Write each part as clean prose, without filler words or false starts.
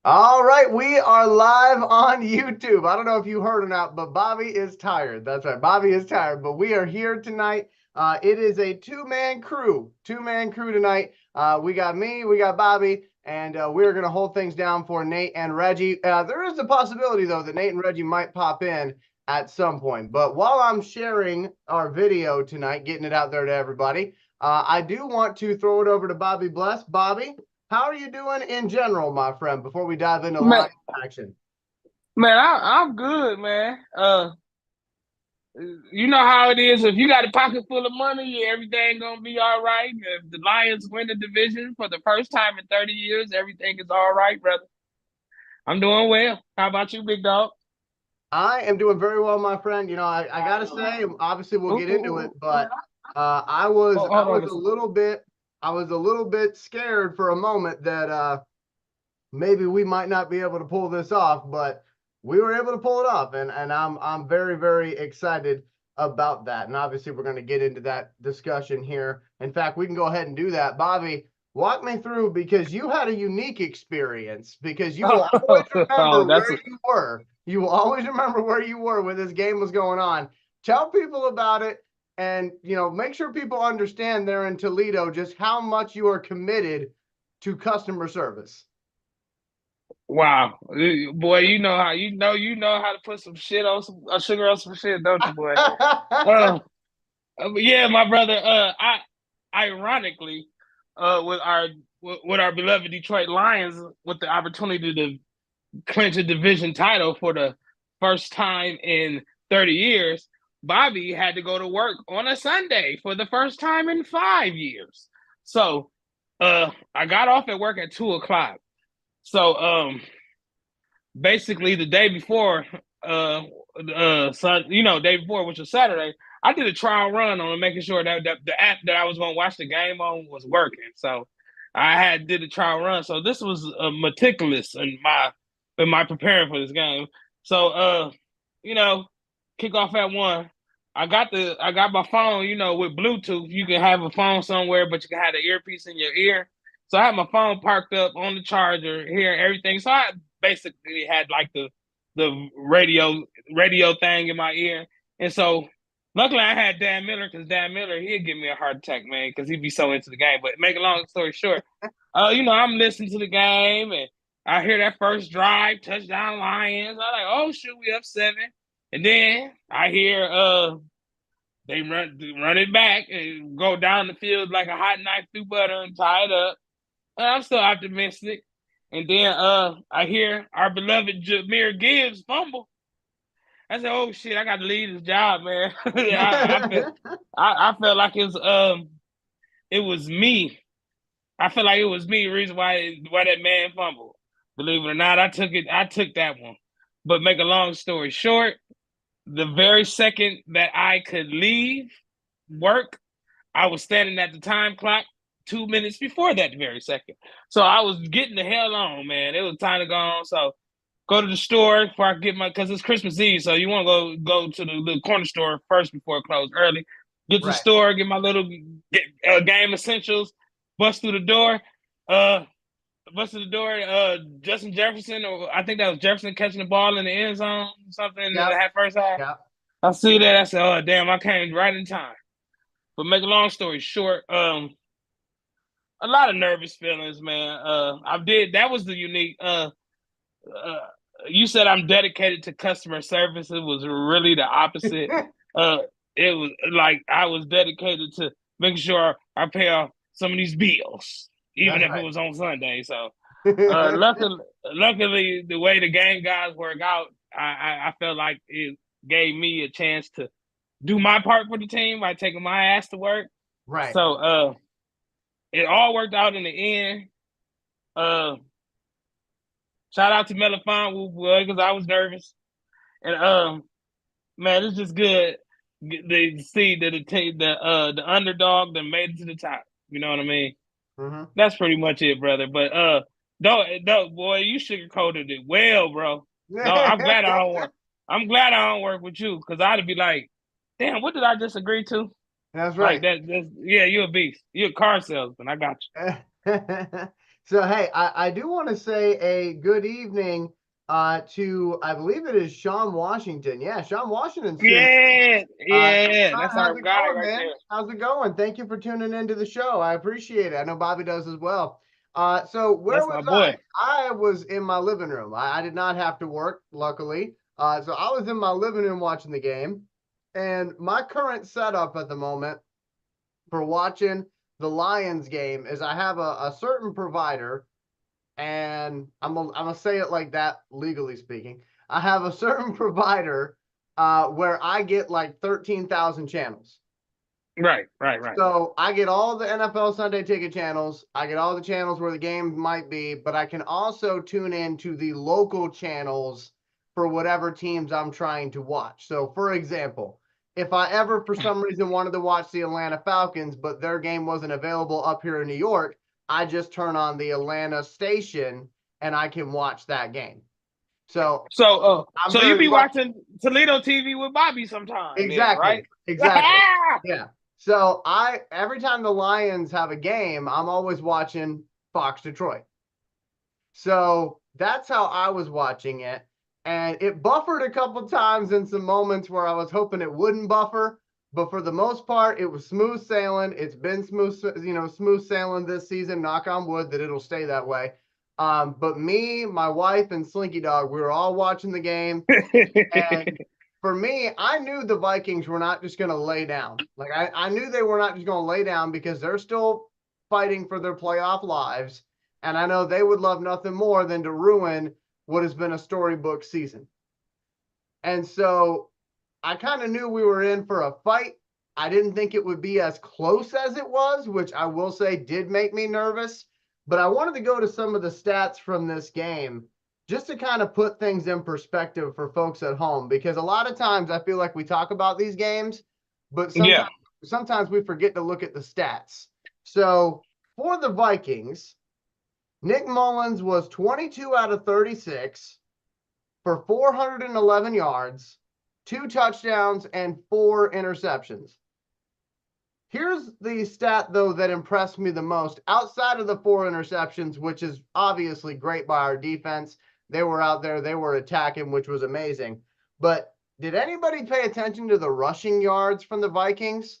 All right, we are live on YouTube. I don't know if you heard or not, but Bobby is tired. That's right, Bobby is tired, but we are here tonight. It is a two-man crew tonight. We got me, we got Bobby, and we're going to hold things down for Nate and Reggie. There is a possibility, though, that Nate and Reggie might pop in at some point. But while I'm sharing our video tonight, getting it out there to everybody, I do want to throw it over to Bobby Bless. Bobby, how are you doing in general, my friend, before we dive into Man, Lions action? I'm good, man. You know how it is. If you got a pocket full of money, everything gonna be all right. If the Lions win the division for the first time in 30 years, everything is all right, brother. I'm doing well. How about you, big dog? I am doing very well, my friend. I gotta say, obviously we'll Ooh, get ooh, into it, ooh. but I was Hold I on was a a second. little bit scared for a moment that maybe we might not be able to pull this off, but we were able to pull it off, and I'm very very excited about that. And obviously, we're going to get into that discussion here. In fact, we can go ahead and do that. Bobby, walk me through because you had a unique experience because you will always Oh, remember that's where you were. You will always remember where you were when this game was going on. Tell people about it and make sure people understand there in Toledo just how much you are committed to customer service. wow, boy. You know how to put some shit on some sugar on some shit, don't you, boy? Uh, yeah, my brother. I ironically, with our beloved Detroit Lions, with the opportunity to clinch a division title for the first time in 30 years, Bobby had to go to work on a Sunday for the first time in 5 years. So, I got off at work at 2 o'clock. So, basically the day before, day before, which was Saturday, I did a trial run on making sure that the app that I was going to watch the game on was working. So I had did a trial run. So this was meticulous in my preparing for this game. So you know, kick off at 1. I got my phone, with Bluetooth. You can have a phone somewhere, but you can have the earpiece in your ear. So I had my phone parked up on the charger, hearing everything. So I basically had like the radio thing in my ear. And so luckily I had Dan Miller, because Dan Miller, he'd give me a heart attack, man, because he'd be so into the game. But make a long story short, I'm listening to the game, and I hear that first drive, touchdown Lions. I'm like, oh shoot, we up 7. And then I hear they run it back and go down the field like a hot knife through butter and tie it up. And I'm still optimistic. And then I hear our beloved Jameer Gibbs fumble. I said, "Oh shit, I got to leave this job, man." I felt like it was me. I feel like it was me. The reason why that man fumbled. Believe it or not, I took it. I took that one. But make a long story short, the very second that I could leave work, I was standing at the time clock 2 minutes before that very second. So I was getting the hell on, man. It was time to go on. So go to the store before I get because it's Christmas Eve. So you want to go to the little corner store first before it closes early. Get to the Right. store, get my little game essentials, bust through the door. Uh, Bust through the door. Justin Jefferson, or I think that was Jefferson catching the ball in the end zone, something in Yep. the first half. Yep. I see that. I said, "Oh damn, I came right in time." But make a long story short, a lot of nervous feelings, man. I did. That was the unique. Uh, you said I'm dedicated to customer service. It was really the opposite. Uh, it was like I was dedicated to making sure I pay off some of these bills, even That's if it right. was on Sunday. So, luckily, the way the game guys work out, I felt like it gave me a chance to do my part for the team by taking my ass to work. Right. So, it all worked out in the end. Uh, Shout out to Melifon because I was nervous, and man, it's just good to see that the underdog that made it to the top. You know what I mean? Hmm. That's pretty much it, brother. But don't, boy, you sugarcoated it well, bro. No, I'm glad I don't work with you, because I'd be like, damn, what did I just agree to? That's Like right. that. Yeah, you're a beast. You're a car salesman. I got you. So hey, I do want to say a good evening to I believe it is Sean Washington. Yeah, Sean Washington's tuned. Yeah, Hey, yeah, Sean, that's how's our it guy going, right man? there. How's it going? Thank you for tuning into the show. I appreciate it. I know Bobby does as well. So where That's was my boy. I was in my living room. I did not have to work, luckily. So I was in my living room watching the game, and my current setup at the moment for watching the Lions game is I have a certain provider, and I'm gonna say it like that, legally speaking. I have a certain provider where I get like 13,000 channels. Right, right, right. So I get all the NFL Sunday Ticket channels. I get all the channels where the game might be, but I can also tune in to the local channels for whatever teams I'm trying to watch. So, for example, if I ever for some reason wanted to watch the Atlanta Falcons, but their game wasn't available up here in New York, I just turn on the Atlanta station and I can watch that game. So I'm So you very be lucky. watching Toledo TV with Bobby sometime, then, Exactly. right? Exactly. Yeah. So I every time the Lions have a game, I'm always watching Fox Detroit. So that's how I was watching it. And it buffered a couple times in some moments where I was hoping it wouldn't buffer. But for the most part, it was smooth sailing. It's been smooth sailing this season. Knock on wood that it'll stay that way. But me, my wife, and Slinky Dog, we were all watching the game. And for me, I knew the Vikings were not just going to lay down. Like I knew they were not just going to lay down because they're still fighting for their playoff lives. And I know they would love nothing more than to ruin what has been a storybook season. And so I kind of knew we were in for a fight. I didn't think it would be as close as it was, which I will say did make me nervous. But I wanted to go to some of the stats from this game just to kind of put things in perspective for folks at home, because a lot of times I feel like we talk about these games, but Yeah. sometimes we forget to look at the stats. So for the Vikings, Nick Mullins was 22 out of 36 for 411 yards, 2 touchdowns, and 4 interceptions. Here's the stat, though, that impressed me the most outside of the 4 interceptions, which is obviously great by our defense. They were out there, they were attacking, which was amazing. But did anybody pay attention to the rushing yards from the Vikings?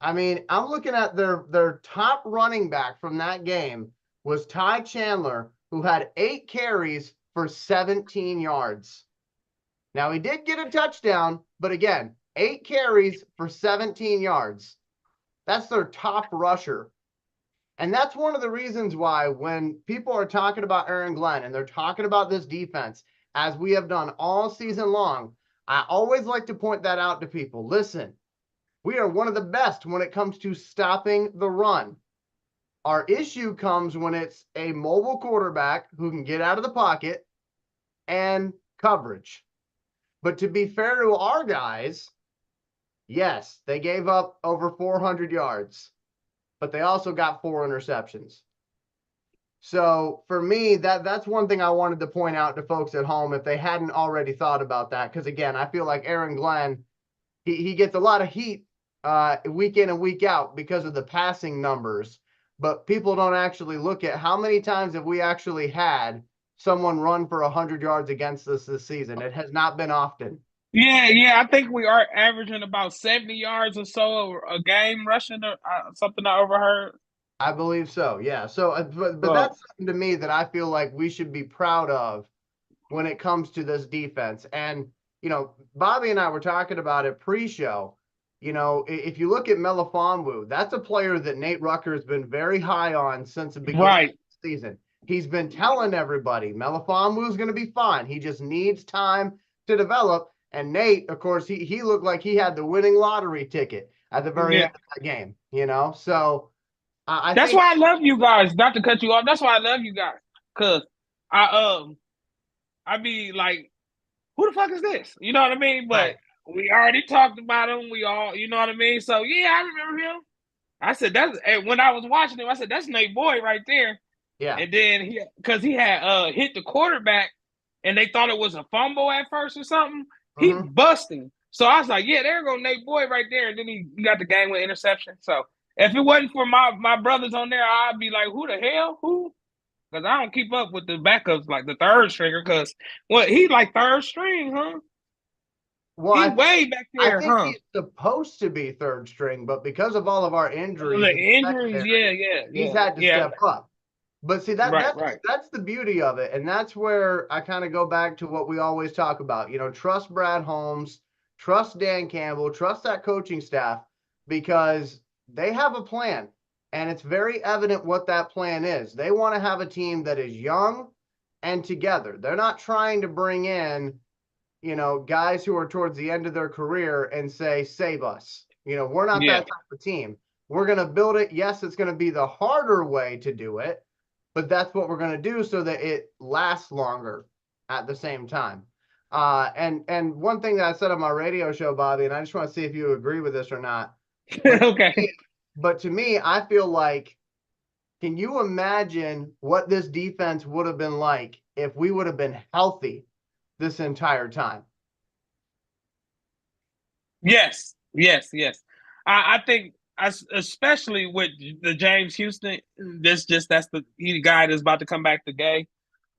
I mean, I'm looking at their top running back from that game was Ty Chandler, who had 8 carries for 17 yards. Now, he did get a touchdown, but again, 8 carries for 17 yards. That's their top rusher. And that's one of the reasons why when people are talking about Aaron Glenn and they're talking about this defense, as we have done all season long, I always like to point that out to people. Listen, we are one of the best when it comes to stopping the run. Our issue comes when it's a mobile quarterback who can get out of the pocket and coverage. But to be fair to our guys, yes, they gave up over 400 yards, but they also got 4 interceptions. So for me, that's one thing I wanted to point out to folks at home if they hadn't already thought about that. Because again, I feel like Aaron Glenn, he gets a lot of heat week in and week out because of the passing numbers. But people don't actually look at how many times have we actually had someone run for 100 yards against us this season. It has not been often. Yeah, yeah. I think we are averaging about 70 yards or so a game rushing or something I overheard. I believe so. Yeah. So, but So that's something to me that I feel like we should be proud of when it comes to this defense. And, Bobby and I were talking about it pre-show. If you look at Melifonwu, that's a player that Nate Rucker has been very high on since the beginning right. of the season. He's been telling everybody Melifonwu is going to be fine. He just needs time to develop. And Nate, of course, he looked like he had the winning lottery ticket at the very Yeah. end of that game. So I That's think why I love you guys. Not to cut you off. That's why I love you guys. Cause I I be like, who the fuck is this? You know what I mean? But right. we already talked about him. We all, you know what I mean? So yeah, I remember him. I said that's and when I was watching him, I said that's Nate Boy right there. Yeah. And then because he had hit the quarterback and they thought it was a fumble at first or something, he Mm-hmm. busting. So I was like, yeah, there go Nate Boy right there. And then he got the game with interception. So If it wasn't for my brothers on there, I'd be like, who the hell? Who? Because I don't keep up with the backups like the third stringer. Because what he like third string, huh? Well, He way back I there, think huh? he's supposed to be third string, but because of all of our injuries The in the injuries, secondary, yeah, yeah, he's yeah, had to yeah. step up. But see that Right, that's right. that's the beauty of it, and that's where I kind of go back to what we always talk about. Trust Brad Holmes, trust Dan Campbell, trust that coaching staff because they have a plan, and it's very evident what that plan is. They want to have a team that is young and together. They're not trying to bring in guys who are towards the end of their career and say, save us. We're not that Yeah. type of team. We're going to build it. Yes, it's going to be the harder way to do it, but that's what we're going to do so that it lasts longer at the same time. And one thing that I said on my radio show, Bobby, and I just want to see if you agree with this or not. But Okay. but to me, I feel like, can you imagine what this defense would have been like if we would have been healthy this entire time? Yes, yes, yes. I think especially with the James Houston, that's the guy that's about to come back to Gay.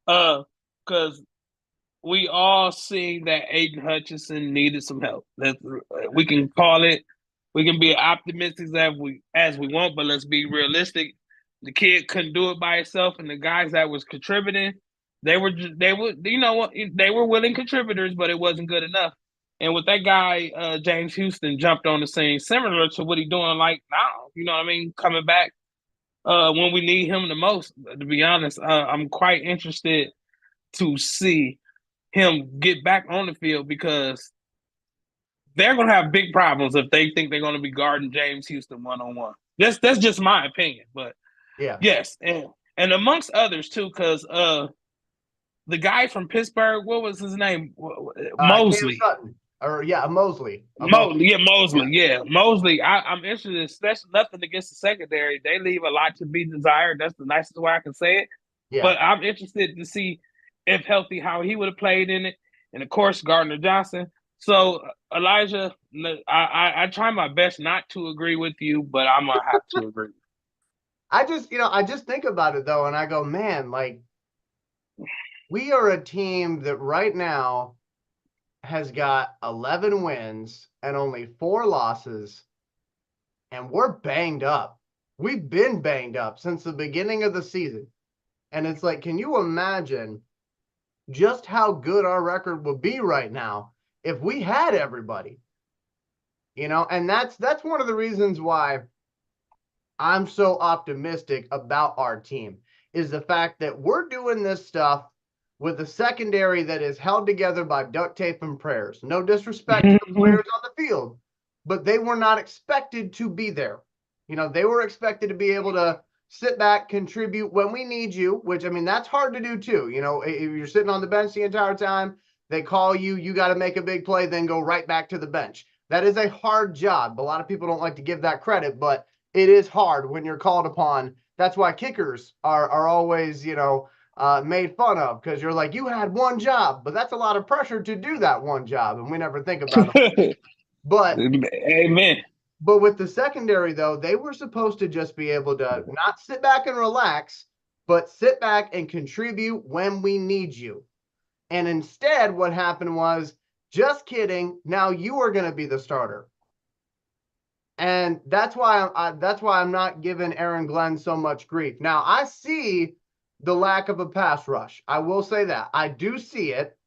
Because we all see that Aiden Hutchinson needed some help. We can call it. We can be optimistic as we want, but let's be realistic. The kid couldn't do it by himself, and the guys that was contributing, they were they were willing contributors, but it wasn't good enough. And with that guy, James Houston jumped on the scene, similar to what he's doing like now. You know what I mean? Coming back when we need him the most. To be honest, I'm quite interested to see him get back on the field because they're going to have big problems if they think they're going to be guarding James Houston one on one. That's just my opinion, but Yeah. yes, and amongst others too, because the guy from Pittsburgh, what was his name? Cam Mosley. Sutton, or yeah, Mosley. Mosley, yeah, Yeah, Mosley, yeah, Mosley. I'm interested. Especially nothing against the secondary; they leave a lot to be desired. That's the nicest way I can say it. yeah. But I'm interested to see if healthy how he would have played in it, and of course Gardner Johnson. So Elijah, I try my best not to agree with you, but I'm gonna have to agree. I just think about it though, and I go, man, like we are a team that right now has got 11 wins and only 4 losses, and we're banged up. We've been banged up since the beginning of the season. And it's like, can you imagine just how good our record would be right now if we had everybody? And that's one of the reasons why I'm so optimistic about our team is the fact that we're doing this stuff with a secondary that is held together by duct tape and prayers. No disrespect to the players on the field, but they were not expected to be there. They were expected to be able to sit back, contribute when we need you, which I mean, that's hard to do too. If you're sitting on the bench the entire time, they call you, you got to make a big play, then go right back to the bench. That is a hard job. A lot of people don't like to give that credit, but it is hard when you're called upon. That's why kickers are always, made fun of because you're like, you had one job, but that's a lot of pressure to do that one job. And we never think about it. But Amen. but with the secondary, though, they were supposed to just be able to not sit back and relax, but sit back and contribute when we need you. And instead, what happened was, just kidding. Now you are going to be the starter. And that's why I'm not giving Aaron Glenn so much grief. Now I see the lack of a pass rush. I will say that I do see it,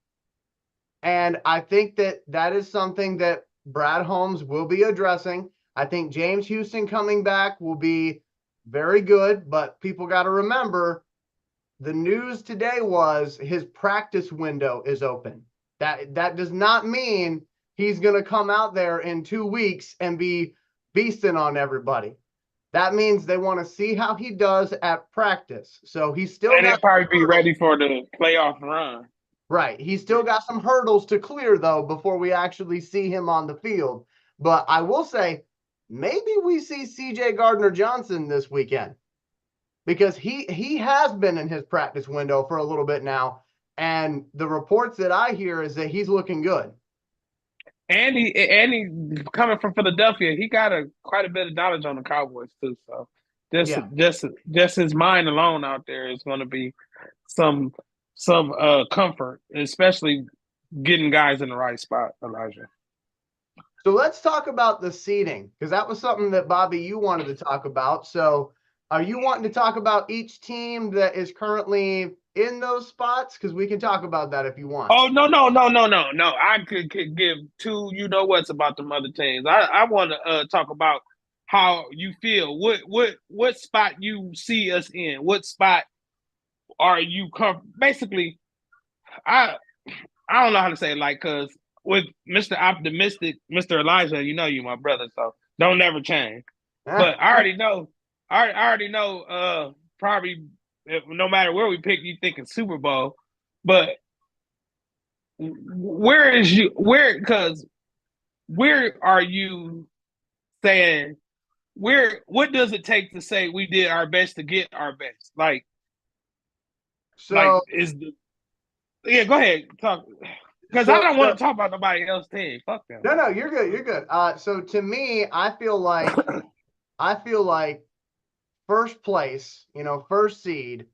and I think that is something that Brad Holmes will be addressing. I think James Houston coming back will be very good, but people got to remember the news today was his practice window is open. That does not mean he's going to come out there in 2 weeks and be beasting on everybody. That means they want to see how he does at practice. So he's still And got he'll probably be ready for the playoff run. right. He's still got some hurdles to clear though before we actually see him on the field. But I will say maybe we see CJ Gardner Johnson this weekend because he has been in his practice window for a little bit now, and the reports that I hear is that he's looking good. And he coming from Philadelphia, he got quite a bit of knowledge on the Cowboys too. So just Yeah. just just his mind alone out there is going to be some comfort, especially getting guys in the right spot, Elijah. So let's talk about the seeding, because that was something that, Bobby, you wanted to talk about. So are you wanting to talk about each team that is currently in those spots? Because we can talk about that if you want. Oh no! I could give two you know what's about the other teams. I want to talk about how you feel. What spot you see us in? What spot are you basically? I don't know how to say it, like, because with Mr. Optimistic, Mr. Elijah, you know you my brother, so don't never change. But I already know, I already know. Probably no matter where we pick, you thinking Super Bowl, but where is you where because where are you saying where what does it take to say we did our best to get our best? Like So is the yeah, go ahead, talk because I so don't so want to talk about nobody else's team. Fuck them. no, you're good. You're good. So to me, I feel like first place, first seed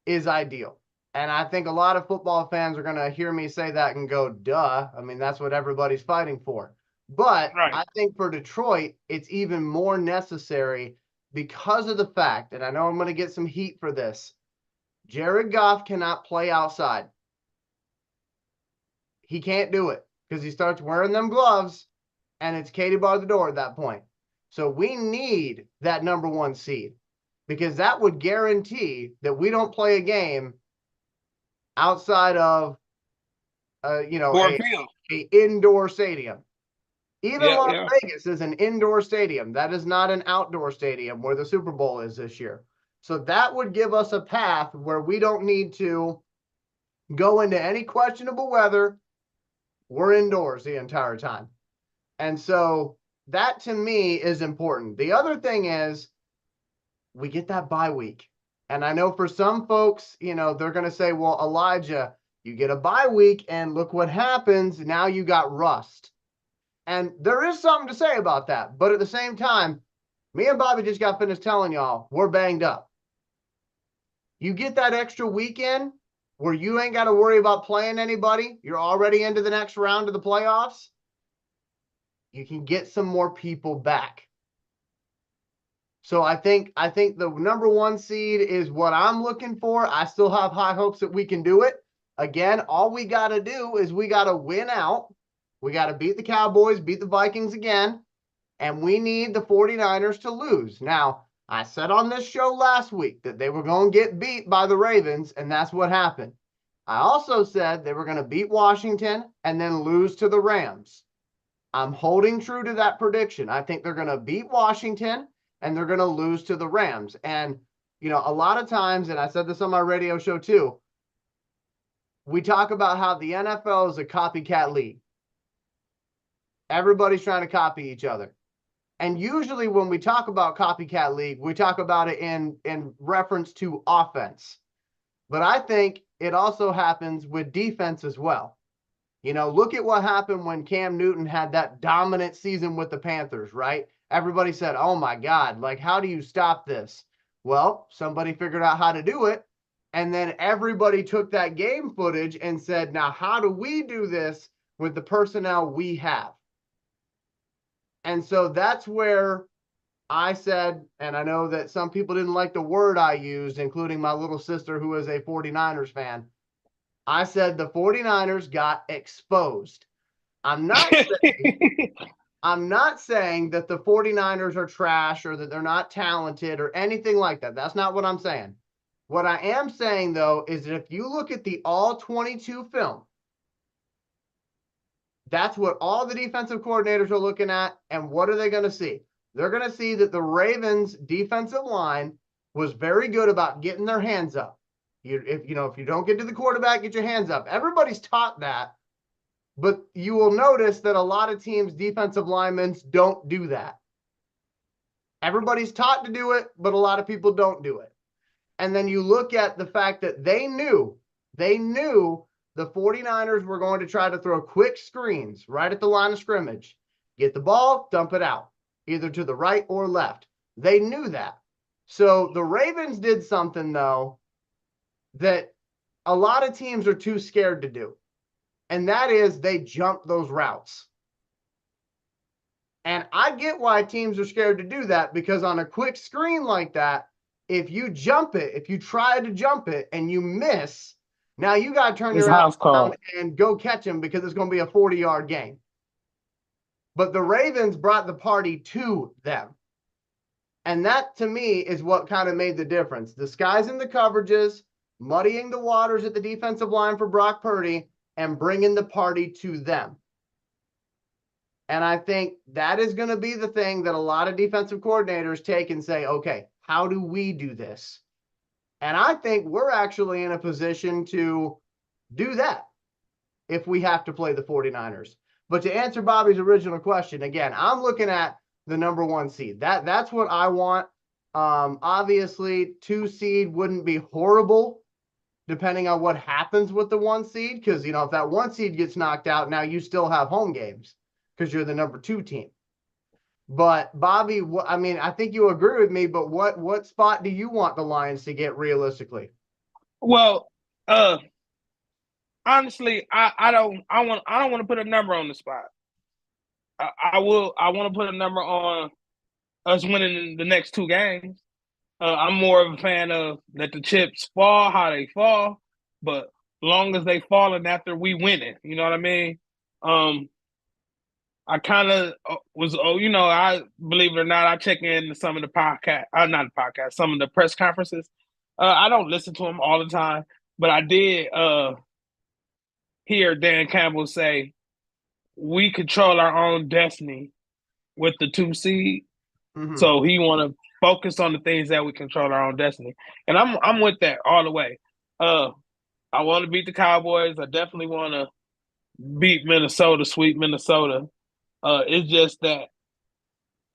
is ideal. And I think a lot of football fans are going to hear me say that and go, duh. I mean, that's what everybody's fighting for. But Right. I think for Detroit, it's even more necessary because of the fact, and I know I'm going to get some heat for this, Jared Goff cannot play outside. He can't do it because he starts wearing them gloves and it's Katie bar the door at that point. So we need that number one seed because that would guarantee that we don't play a game outside of Ford Field. a indoor stadium. Even Yeah, Las yeah. Vegas is an indoor stadium. That is not an outdoor stadium where the Super Bowl is this year. So that would give us a path where we don't need to go into any questionable weather. We're indoors the entire time. And so that to me is important. The other thing is we get that bye week. And I know for some folks, they're going to say, well, Elijah, you get a bye week and look what happens. Now you got rust. And there is something to say about that. But at the same time, me and Bobby just got finished telling y'all we're banged up. You get that extra weekend where you ain't got to worry about playing anybody. You're already into the next round of the playoffs. You can get some more people back. So I think the number one seed is what I'm looking for. I still have high hopes that we can do it. Again, all we got to do is we got to win out. We got to beat the Cowboys, beat the Vikings again, and we need the 49ers to lose. Now, I said on this show last week that they were going to get beat by the Ravens, and that's what happened. I also said they were going to beat Washington and then lose to the Rams. I'm holding true to that prediction. I think they're going to beat Washington and they're going to lose to the Rams. And, a lot of times, and I said this on my radio show too, we talk about how the NFL is a copycat league. Everybody's trying to copy each other. And usually when we talk about copycat league, we talk about it in reference to offense. But I think it also happens with defense as well. Look at what happened when Cam Newton had that dominant season with the Panthers, right? Everybody said, oh my God, like, how do you stop this? Well, somebody figured out how to do it. And then everybody took that game footage and said, now, how do we do this with the personnel we have? And so that's where I said, and I know that some people didn't like the word I used, including my little sister who is a 49ers fan. I said the 49ers got exposed. I'm not saying that the 49ers are trash or that they're not talented or anything like that. That's not what I'm saying. What I am saying, though, is that if you look at the all 22 film, that's what all the defensive coordinators are looking at. And what are they going to see? They're going to see that the Ravens defensive line was very good about getting their hands up. If you don't get to the quarterback, get your hands up. Everybody's taught that. But you will notice that a lot of teams' defensive linemen don't do that. Everybody's taught to do it, but a lot of people don't do it. And then you look at the fact that they knew the 49ers were going to try to throw quick screens right at the line of scrimmage. Get the ball, dump it out, either to the right or left. They knew that. So the Ravens did something, though, that a lot of teams are too scared to do. And that is they jump those routes. And I get why teams are scared to do that, because on a quick screen like that, if you jump it, if you try to jump it and you miss, now you got to turn It's your ass house call. around and go catch him, because it's going to be a 40-yard game. But the Ravens brought the party to them. And that, to me, is what kind of made the difference. Disguising the coverages, muddying the waters at the defensive line for Brock Purdy, and bringing the party to them. And I think that is going to be the thing that a lot of defensive coordinators take and say, okay, how do we do this? And I think we're actually in a position to do that if we have to play the 49ers. But to answer Bobby's original question, again, I'm looking at the number 1 seed. That's what I want. Obviously, 2 seed wouldn't be horrible, depending on what happens with the 1 seed. Because, if that 1 seed gets knocked out, now you still have home games, because you're the number 2 team. But Bobby, I think you agree with me, but what spot do you want the Lions to get realistically? Well, honestly, I don't want to put a number on the spot. I want to put a number on us winning the next 2 games. I'm more of a fan of let the chips fall how they fall, but long as they falling after we win it, you know what I mean? I kind of I believe it or not, I check in some of the podcast, not the podcast, some of the press conferences. I don't listen to them all the time, but I did hear Dan Campbell say we control our own destiny with the 2 seed. Mm-hmm. So he want to focus on the things that we control our own destiny, and I'm with that all the way. I want to beat the Cowboys. I definitely want to beat Minnesota, sweep Minnesota. It's just that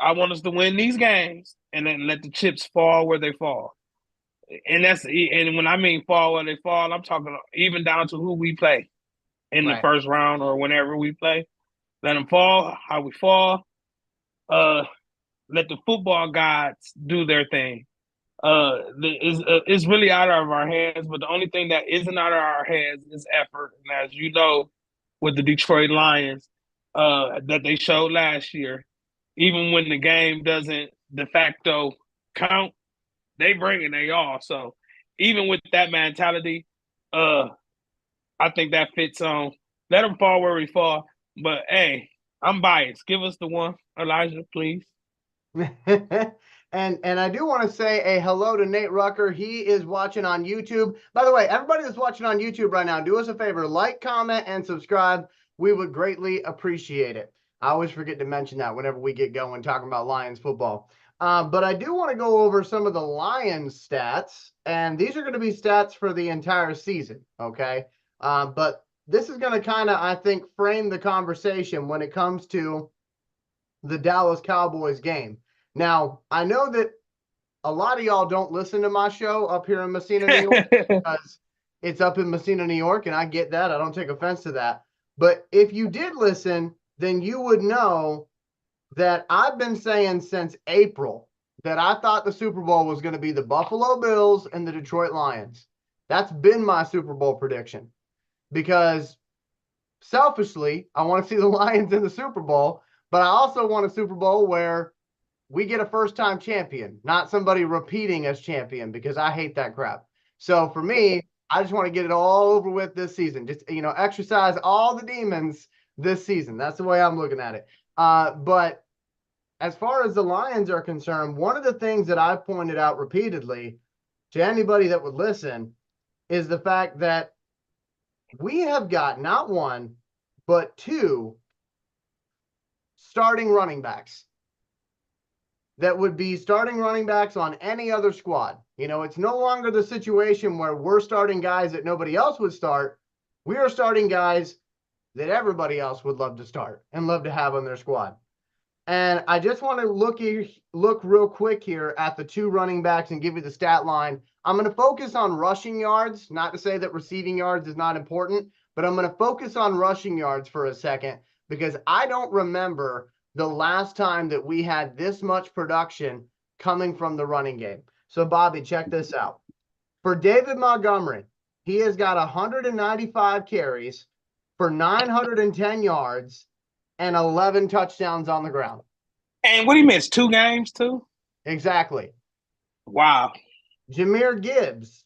I want us to win these games and then let the chips fall where they fall. And when I mean fall where they fall, I'm talking even down to who we play in the first round or whenever we play. Let them fall how we fall. Let the football gods do their thing. It's really out of our hands, but the only thing that isn't out of our hands is effort. And as you know, with the Detroit Lions, that they showed last year, even when the game doesn't de facto count, they bring it they all. So even with that mentality, I think that fits on. Let them fall where we fall. But hey, I'm biased. Give us the one, Elijah, please. And I do want to say a hello to Nate Rucker. He is watching on YouTube. By the way, everybody that's watching on YouTube right now, do us a favor, like, comment, and subscribe. We would greatly appreciate it. I always forget to mention that whenever we get going talking about Lions football. But I do want to go over some of the Lions stats, and these are going to be stats for the entire season, okay? But this is going to kind of, I think, frame the conversation when it comes to the Dallas Cowboys game. Now, I know that a lot of y'all don't listen to my show up here in Messina, New York, because it's up in Messina, New York, and I get that. I don't take offense to that. But if you did listen, then you would know that I've been saying since April that I thought the Super Bowl was going to be the Buffalo Bills and the Detroit Lions. That's been my Super Bowl prediction, because selfishly, I want to see the Lions in the Super Bowl, but I also want a Super Bowl where we get a first-time champion, not somebody repeating as champion, because I hate that crap. So for me, I just want to get it all over with this season. Just, exercise all the demons this season. That's the way I'm looking at it. But as far as the Lions are concerned, one of the things that I've pointed out repeatedly to anybody that would listen is the fact that we have got not one, but 2 starting running backs that would be starting running backs on any other squad. It's no longer the situation where we're starting guys that nobody else would start. We are starting guys that everybody else would love to start and love to have on their squad. And I just want to look real quick here at the 2 running backs and give you the stat line. I'm going to focus on rushing yards, not to say that receiving yards is not important, but I'm going to focus on rushing yards for a second because I don't remember the last time that we had this much production coming from the running game. So, Bobby, check this out. For David Montgomery, he has got 195 carries for 910 yards and 11 touchdowns on the ground. And what, he missed 2 games too? Exactly. Wow. Jahmyr Gibbs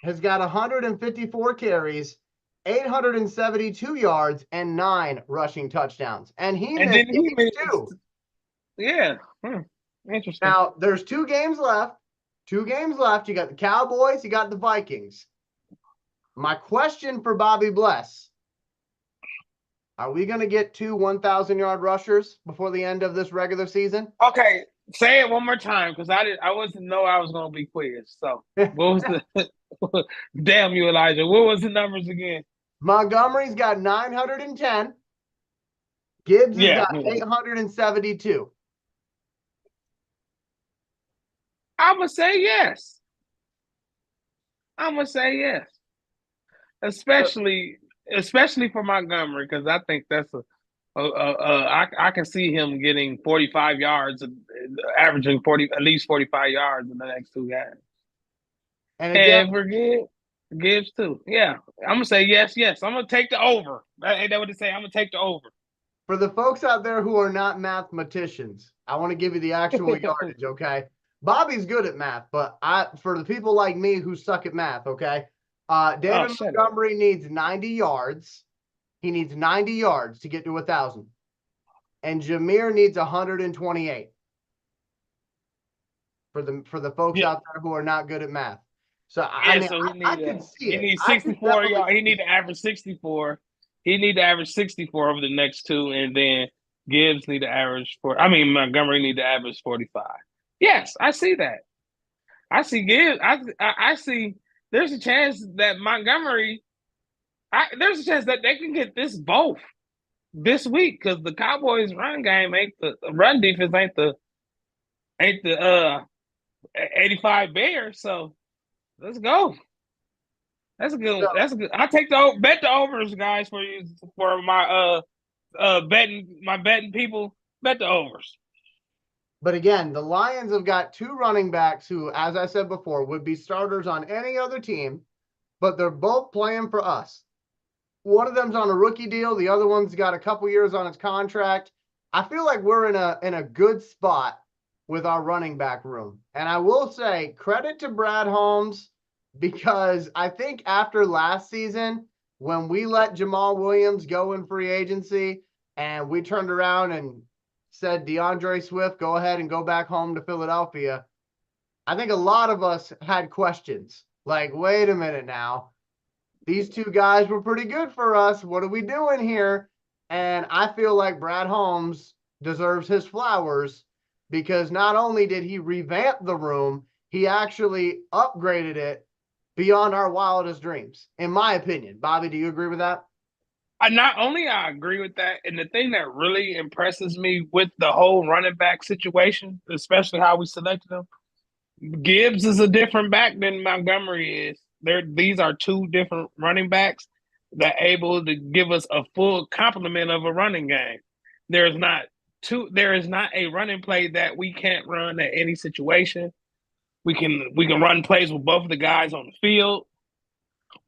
has got 154 carries, 872 yards, and 9 rushing touchdowns. And he missed games too. Yeah. Interesting. Now, there's 2 games left. 2 games left. You got the Cowboys, you got the Vikings. My question for Bobby Bless, are we going to get 2 1,000-yard rushers before the end of this regular season? Okay, say it one more time because I wasn't know I was going to be quizzed. So, what was the damn you, Elijah? What was the numbers again? Montgomery's got 910. Gibbs has got 872. I'm going to say yes. I'm going to say yes. Especially for Montgomery, because I think that's I can see him getting 45 yards, averaging at least 45 yards in the next 2 games. And again, for Gibbs too. Yeah, I'm gonna say yes. I'm gonna take the over. Ain't that what they say? I'm gonna take the over. For the folks out there who are not mathematicians, I want to give you the actual yardage. Okay, Bobby's good at math, but for the people like me who suck at math, okay. David Montgomery needs 90 yards. He needs 90 yards to get to 1,000. And Jahmyr needs 128. For the folks out there who are not good at math. So I can see it. He needs 64 yards. He need to average 64. He need to average 64 over the next 2, and then Gibbs need to average Montgomery need to average 45. Yes, I see that. I see Gibbs. I see. There's a chance that Montgomery. There's a chance that they can get this both this week because the Cowboys' run game ain't the run defense ain't the 85 Bears. So let's go. That's a good. That's a good. I take bet the overs, guys, for my betting people. Bet the overs. But again, the Lions have got 2 running backs who, as I said before, would be starters on any other team, but they're both playing for us. One of them's on a rookie deal. The other one's got a couple years on his contract. I feel like we're in a good spot with our running back room. And I will say credit to Brad Holmes because I think after last season, when we let Jamal Williams go in free agency and we turned around and said, DeAndre Swift, go ahead and go back home to Philadelphia, I think a lot of us had questions. Like, wait a minute now. These 2 guys were pretty good for us. What are we doing here? And I feel like Brad Holmes deserves his flowers because not only did he revamp the room, he actually upgraded it beyond our wildest dreams, in my opinion. Bobby, do you agree with that? Not only I agree with that, and the thing that really impresses me with the whole running back situation, especially how we selected them, Gibbs is a different back than Montgomery is. These are 2 different running backs that are able to give us a full complement of a running game. There is not a running play that we can't run at any situation. We can run plays with both of the guys on the field.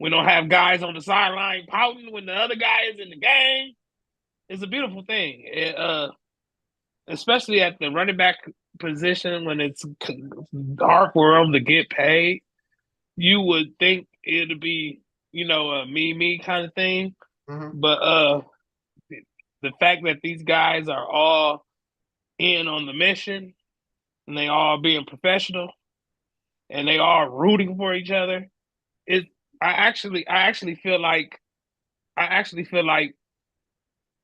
We don't have guys on the sideline pouting when the other guy is in the game. It's a beautiful thing, especially at the running back position when it's hard for them to get paid. You would think it'd be, a me kind of thing. Mm-hmm. But the fact that these guys are all in on the mission and they all being professional and they all rooting for each other, I actually feel like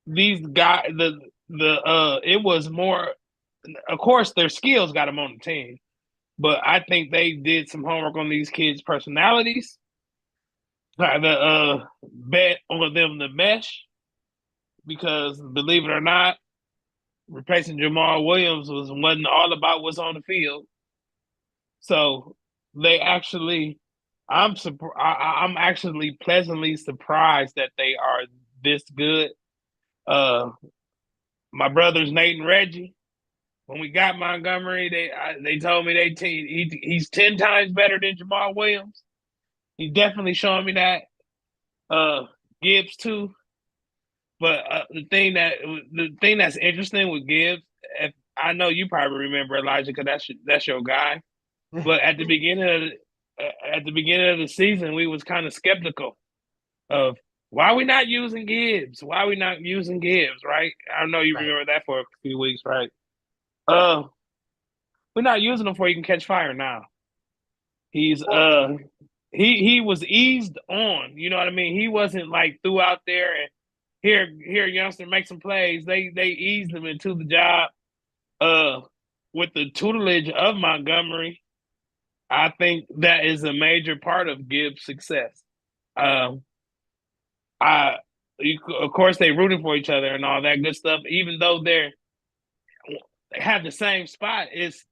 these guys it was more, of course their skills got them on the team, but I think they did some homework on these kids' personalities, try to bet on them to mesh, because believe it or not, replacing Jamal Williams wasn't all about what's on the field. So they actually I'm actually pleasantly surprised that they are this good. Uh, my brothers Nate and Reggie. When we got Montgomery, they told me he's 10 times better than Jamal Williams. He's definitely showing me that. Gibbs too. But the thing that's interesting with Gibbs, if, I know you probably remember Elijah because that's your guy. But at the beginning of the season, we was kind of skeptical of why we not using Gibbs. Why we not using Gibbs? Right? I know you Right. remember that for a few weeks, right? Uh, we're not using him for he can catch fire now. He's Well, he was eased on. You know what I mean? He wasn't like threw out there and here youngster make some plays. They eased him into the job. Uh, with the tutelage of Montgomery, I think that is a major part of Gibbs' success. Um, I of course they rooting for each other and all that good stuff. Even though they have the same spot, it's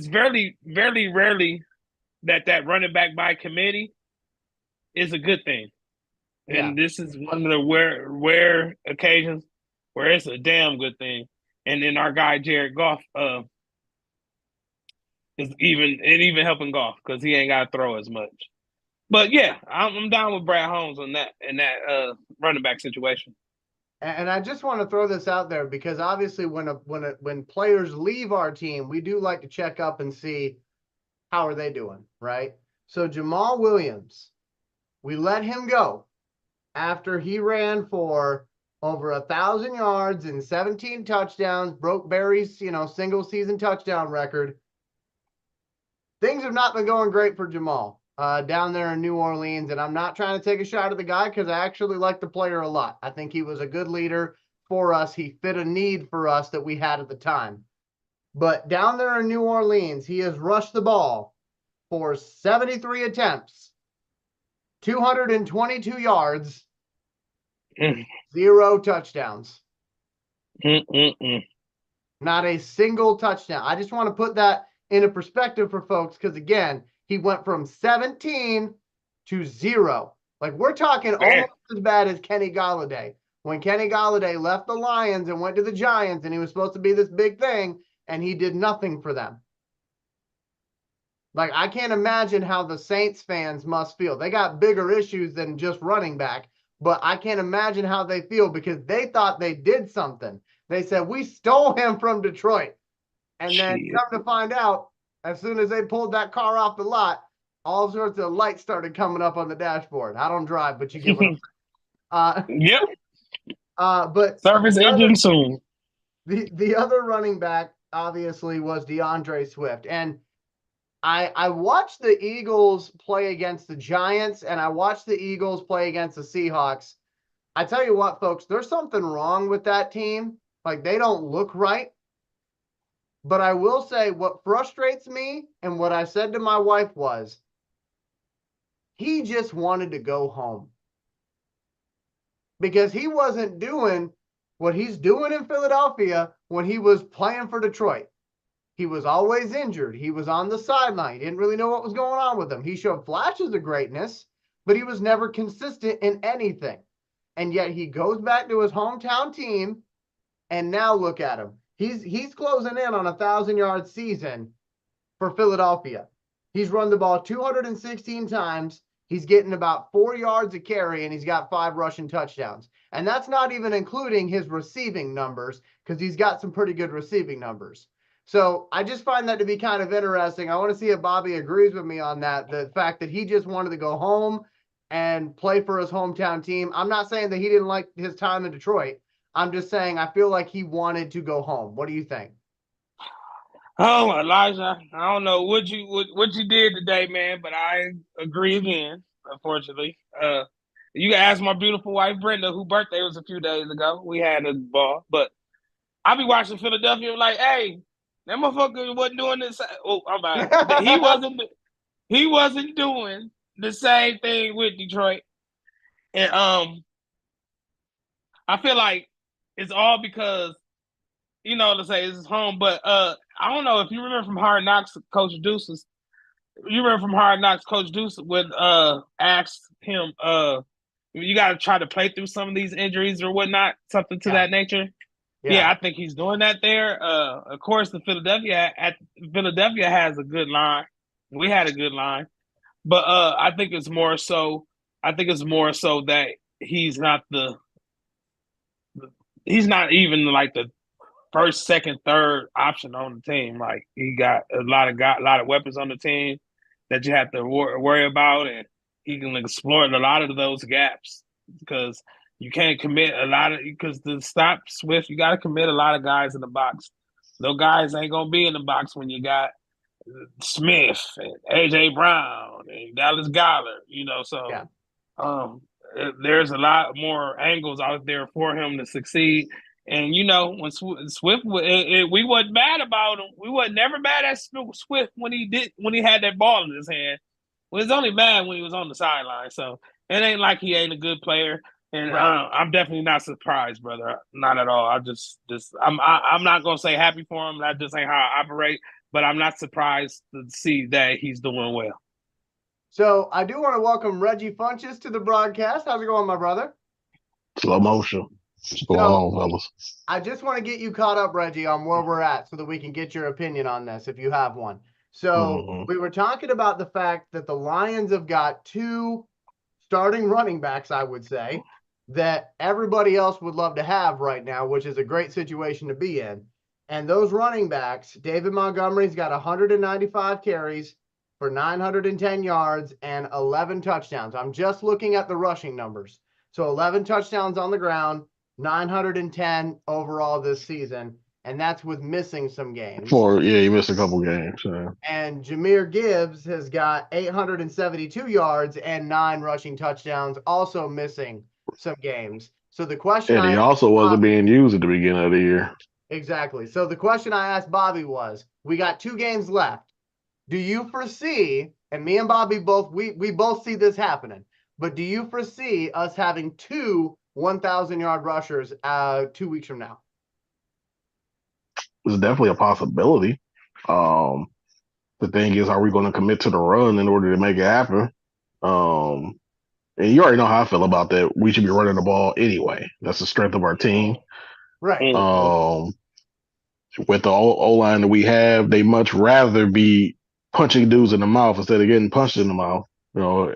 very rarely that running back by committee is a good thing. yeah. And this is one of the rare occasions where it's a damn good thing. And then our guy Jared Goff is even helping Goff because he ain't got to throw as much. But yeah, I'm down with Brad Holmes on that in that running back situation. And I just want to throw this out there because obviously when players leave our team, we do like to check up and see how are they doing, right? So Jamal Williams, we let him go after he ran for over 1,000 yards and 17 touchdowns, broke Barry's, single season touchdown record. Things have not been going great for Jamal down there in New Orleans. And I'm not trying to take a shot at the guy because I actually like the player a lot. I think he was a good leader for us. He fit a need for us that we had at the time. But down there in New Orleans, he has rushed the ball for 73 attempts, 222 yards, Mm, 0 touchdowns. mm, mm, mm. Not a single touchdown. I just want to put that into perspective for folks because, again, he went from 17 to 0. Like, we're talking Man, almost as bad as Kenny Golladay. When Kenny Golladay left the Lions and went to the Giants, and he was supposed to be this big thing, and he did nothing for them. Like, I can't imagine how the Saints fans must feel. They got bigger issues than just running back, but I can't imagine how they feel because they thought they did something. They said, we stole him from Detroit. And then shit. come to find out, as soon as they pulled that car off the lot, all sorts of lights started coming up on the dashboard. I don't drive, but you get what I'm saying. Yep. But Service engine soon. the other running back obviously was DeAndre Swift. And I watched the Eagles play against the Giants and I watched the Eagles play against the Seahawks. I tell you what, folks, there's something wrong with that team. Like, they don't look right. But I will say what frustrates me and what I said to my wife was he just wanted to go home because he wasn't doing what he's doing in Philadelphia when he was playing for Detroit. He was always injured. He was on the sideline. He didn't really know what was going on with him. He showed flashes of greatness, but he was never consistent in anything. And yet he goes back to his hometown team, and now look at him. He's closing in on 1,000-yard season for Philadelphia. He's run the ball 216 times. He's getting about 4 yards a carry, and he's got 5 rushing touchdowns. And that's not even including his receiving numbers because he's got some pretty good receiving numbers. So I just find that to be kind of interesting. I want to see if Bobby agrees with me on that, the fact that he just wanted to go home and play for his hometown team. I'm not saying that he didn't like his time in Detroit. I'm just saying I feel like he wanted to go home. What do you think? Oh, Elijah, I don't know what you did today, man, but I agree again. Unfortunately, you can ask my beautiful wife Brenda, whose birthday was a few days ago. We had a ball, but I be watching Philadelphia like, hey, that motherfucker wasn't doing this. Oh, I'm about he wasn't doing the same thing with Detroit, and I feel like it's all because let's say it's his home, but I don't know if you remember from Hard Knocks, Coach Deuces. You remember from Hard Knocks, Coach Deuce would asked him, you got to try to play through some of these injuries or whatnot, something to Yeah. that nature. Yeah, Yeah. I think he's doing that there. Of course, the Philadelphia has a good line. We had a good line, but I think it's more so. I think it's more so that he's not the. He's not even like the first, second, third option on the team. Like he got a lot of weapons on the team that you have to worry about, and he can exploit a lot of those gaps because you can't commit a lot of because to stop Swift, you got to commit a lot of guys in the box. Those guys ain't gonna be in the box when you got Smith and AJ Brown and Dallas Goddard. So Yeah. um, there's a lot more angles out there for him to succeed. And when Swift, we wasn't bad about him. We wasn't never mad at Swift when he had that ball in his hand. We was only mad when he was on the sideline. So it ain't like he ain't a good player. And Right. I'm definitely not surprised, brother. Not at all. I'm not gonna say happy for him. That just ain't how I operate. But I'm not surprised to see that he's doing well. So I do want to welcome Reggie Funches to the broadcast. How's it going, my brother? Slow motion. What's going on, fellas? I just want to get you caught up, Reggie, on where we're at so that we can get your opinion on this if you have one. So we were talking about the fact that the Lions have got two starting running backs, I would say, that everybody else would love to have right now, which is a great situation to be in. And those running backs, David Montgomery's got 195 carries for 910 yards and 11 touchdowns. I'm just looking at the rushing numbers. So 11 touchdowns on the ground, 910 overall this season, and that's with missing some games. He missed a couple games. Yeah. And Jahmyr Gibbs has got 872 yards and 9 rushing touchdowns, also missing some games. So the question And he also wasn't being used at the beginning of the year. Exactly. So the question I asked Bobby was, we got 2 games left. Do you foresee, and me and Bobby both, we both see this happening, but do you foresee us having 2 1,000-yard rushers 2 weeks from now? It's definitely a possibility. The thing is, are we going to commit to the run in order to make it happen? And you already know how I feel about that. We should be running the ball anyway. That's the strength of our team. Right. With the O-line that we have, they much rather be punching dudes in the mouth instead of getting punched in the mouth,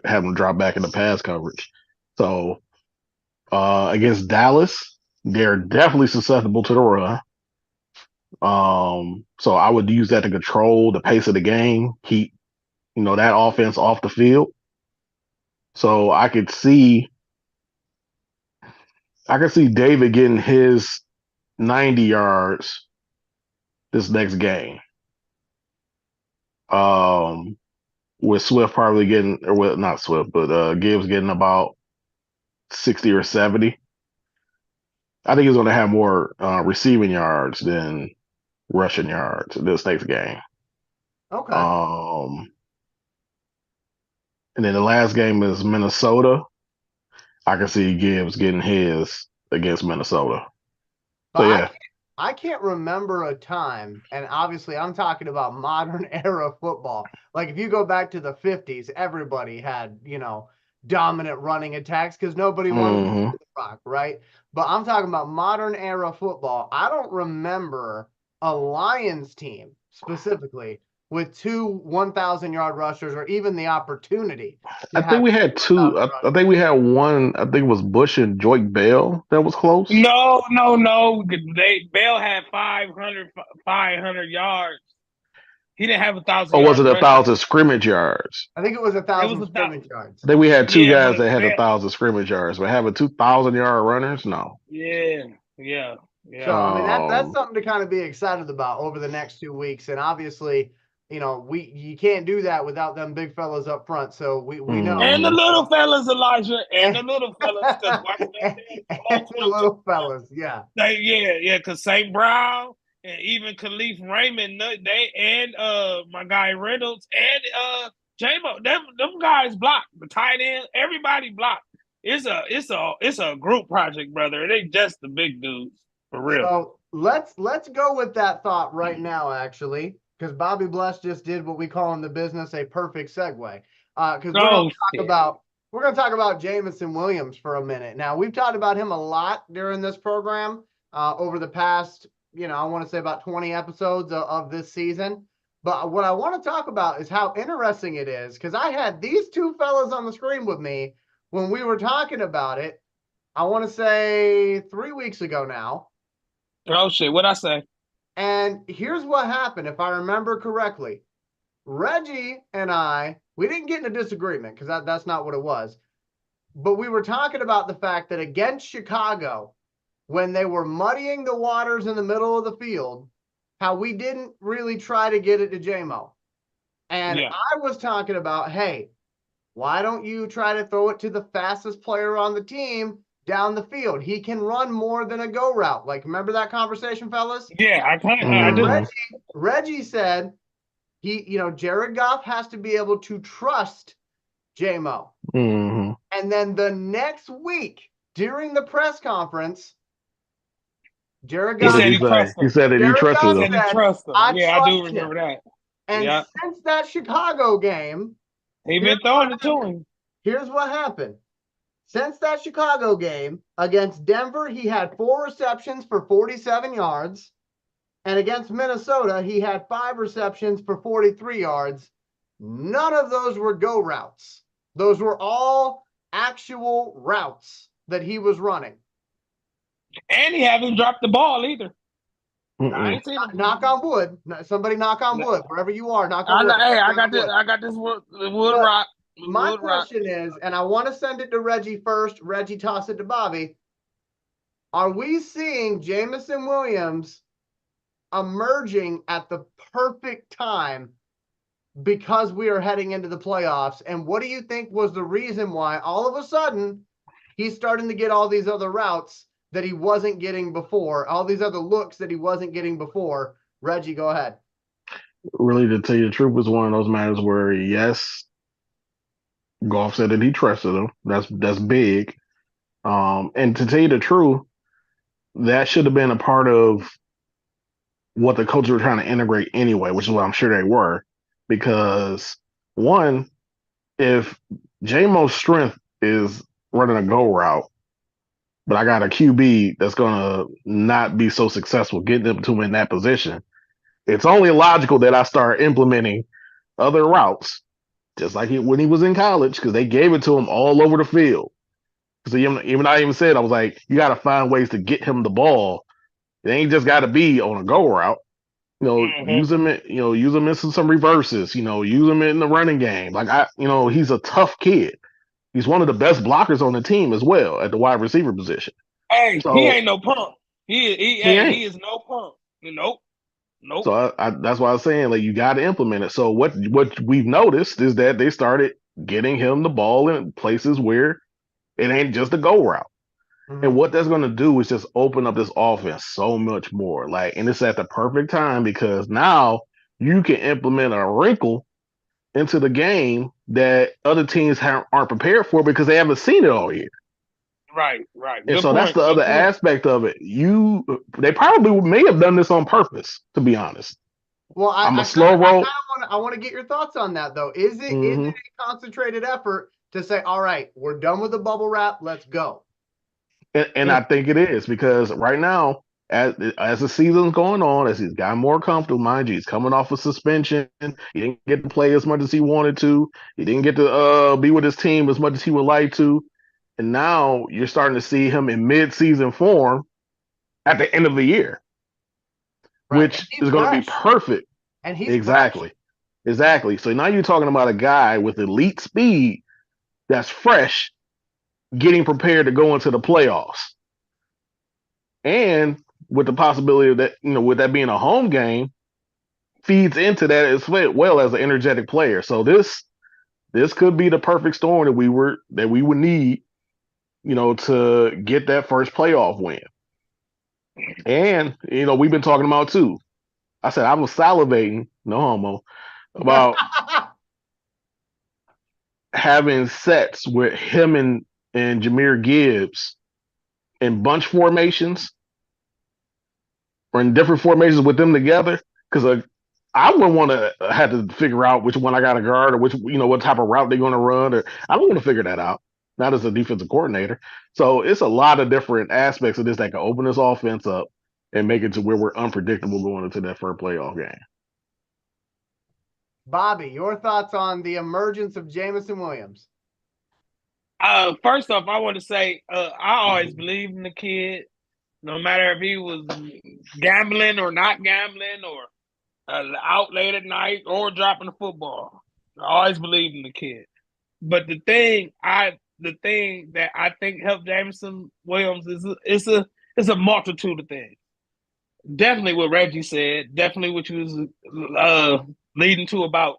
having them drop back in the pass coverage. So against Dallas, they're definitely susceptible to the run. So I would use that to control the pace of the game, keep, that offense off the field. So I could see David getting his 90 yards this next game. With Swift probably getting, or well, not Swift, but Gibbs getting about 60 or 70. I think he's going to have more receiving yards than rushing yards this next game. Okay. And then the last game is Minnesota. I can see Gibbs getting his against Minnesota. So yeah. I can't remember a time, and obviously I'm talking about modern era football. Like if you go back to the 50s, everybody had, dominant running attacks because nobody wanted to do the rock, right? But I'm talking about modern era football. I don't remember a Lions team specifically with 2 1,000-yard rushers or even the opportunity. I think we had 2. I think we had one. I think it was Bush and Joyke Bell that was close. No. Bell had 500 yards. He didn't have 1,000. Or was it 1,000 scrimmage yards? I think it was 1,000 scrimmage yards. I think we had 2 guys that had 1,000 scrimmage yards, but having 2,000-yard runners, no. Yeah. So I mean that's something to kind of be excited about over the next 2 weeks, and obviously, you can't do that without them big fellas up front. So we know. And the little fellas, Elijah, and the little fellas, and the little fellas, yeah. Because St. Brown and even Khalif Raymond, and my guy Reynolds and J-Mo, them guys block the tight end. Everybody blocked. It's a group project, brother. It ain't just the big dudes for real. So let's go with that thought right now, actually, because Bobby Bless just did what we call in the business a perfect segue. Because Oh, shit. we're going to talk about Jameson Williams for a minute. Now, we've talked about him a lot during this program over the past, I want to say about 20 episodes of this season. But what I want to talk about is how interesting it is, because I had these two fellas on the screen with me when we were talking about it. I want to say 3 weeks ago now. Oh, shit. What'd I say? And here's what happened, if I remember correctly. Reggie and we didn't get in a disagreement because that's not what it was. But we were talking about the fact that against Chicago, when they were muddying the waters in the middle of the field, how we didn't really try to get it to JMO. And Yeah. I was talking about, hey, why don't you try to throw it to the fastest player on the team down the field? He can run more than a go route. Like, remember that conversation, fellas? Yeah, I do. Reggie said Jared Goff has to be able to trust JMO. Mm-hmm. And then the next week during the press conference, Jared Goff said he trusted him. He said that he trusted him. Yeah, I do remember that. And since that Chicago game, he been throwing it to him. Here's what happened. Since that Chicago game against Denver, he had 4 receptions for 47 yards. And against Minnesota, he had 5 receptions for 43 yards. None of those were go routes. Those were all actual routes that he was running. And he haven't dropped the ball either. Knock on wood. Somebody knock on wood. Wherever you are, knock on wood. Hey, I got this wood rock. My question is, and I want to send it to Reggie first. Reggie, toss it to Bobby. Are we seeing Jameson Williams emerging at the perfect time because we are heading into the playoffs? And what do you think was the reason why all of a sudden he's starting to get all these other routes that he wasn't getting before, all these other looks that he wasn't getting before? Reggie, go ahead. Really, to tell you the truth, was one of those matters where, yes, Goff said that he trusted him. That's big. And to tell you the truth, that should have been a part of what the coaches were trying to integrate anyway, which is what I'm sure they were. Because one, if JMO's strength is running a go route, but I got a QB that's going to not be so successful getting them to him in that position, it's only logical that I start implementing other routes, just like when he was in college, because they gave it to him all over the field. So even I even said, I was like, you got to find ways to get him the ball. It ain't just got to be on a go route. Use him in some reverses. Use him in the running game. Like he's a tough kid. He's one of the best blockers on the team as well at the wide receiver position. Hey, so, he ain't no punk. He is no punk. Nope. So that's why I was saying, like, you got to implement it. So what we've noticed is that they started getting him the ball in places where it ain't just a go route. Mm-hmm. And what that's going to do is just open up this offense so much more. And it's at the perfect time because now you can implement a wrinkle into the game that other teams aren't prepared for because they haven't seen it all year. Right. And so that's the other aspect of it. They probably may have done this on purpose, to be honest. Well, I'm a slow roll. I want to get your thoughts on that, though. Is it a concentrated effort to say, all right, we're done with the bubble wrap, let's go? And I think it is, because right now, as the season's going on, as he's gotten more comfortable, mind you, he's coming off a suspension. He didn't get to play as much as he wanted to. He didn't get to be with his team as much as he would like to. And now you're starting to see him in mid-season form at the end of the year, which is going to be perfect. And he's Exactly. So now you're talking about a guy with elite speed that's fresh, getting prepared to go into the playoffs. And with the possibility of that, with that being a home game, feeds into that as well as an energetic player. So this could be the perfect storm that we would need, to get that first playoff win. And, we've been talking about too. I said I was salivating, no homo, about having sets with him and Jahmyr Gibbs in bunch formations or in different formations with them together, because I wouldn't want to have to figure out which one I got to guard or which, what type of route they're going to run. Or I don't want to figure that out. Not as a defensive coordinator. So it's a lot of different aspects of this that can open this offense up and make it to where we're unpredictable going into that first playoff game. Bobby, your thoughts on the emergence of Jameson Williams? First off, I want to say I always believed in the kid, no matter if he was gambling or not gambling or out late at night or dropping the football. I always believed in the kid. But the thing that I think helped Jameson Williams is a multitude of things. Definitely what Reggie said. Definitely what you was leading to about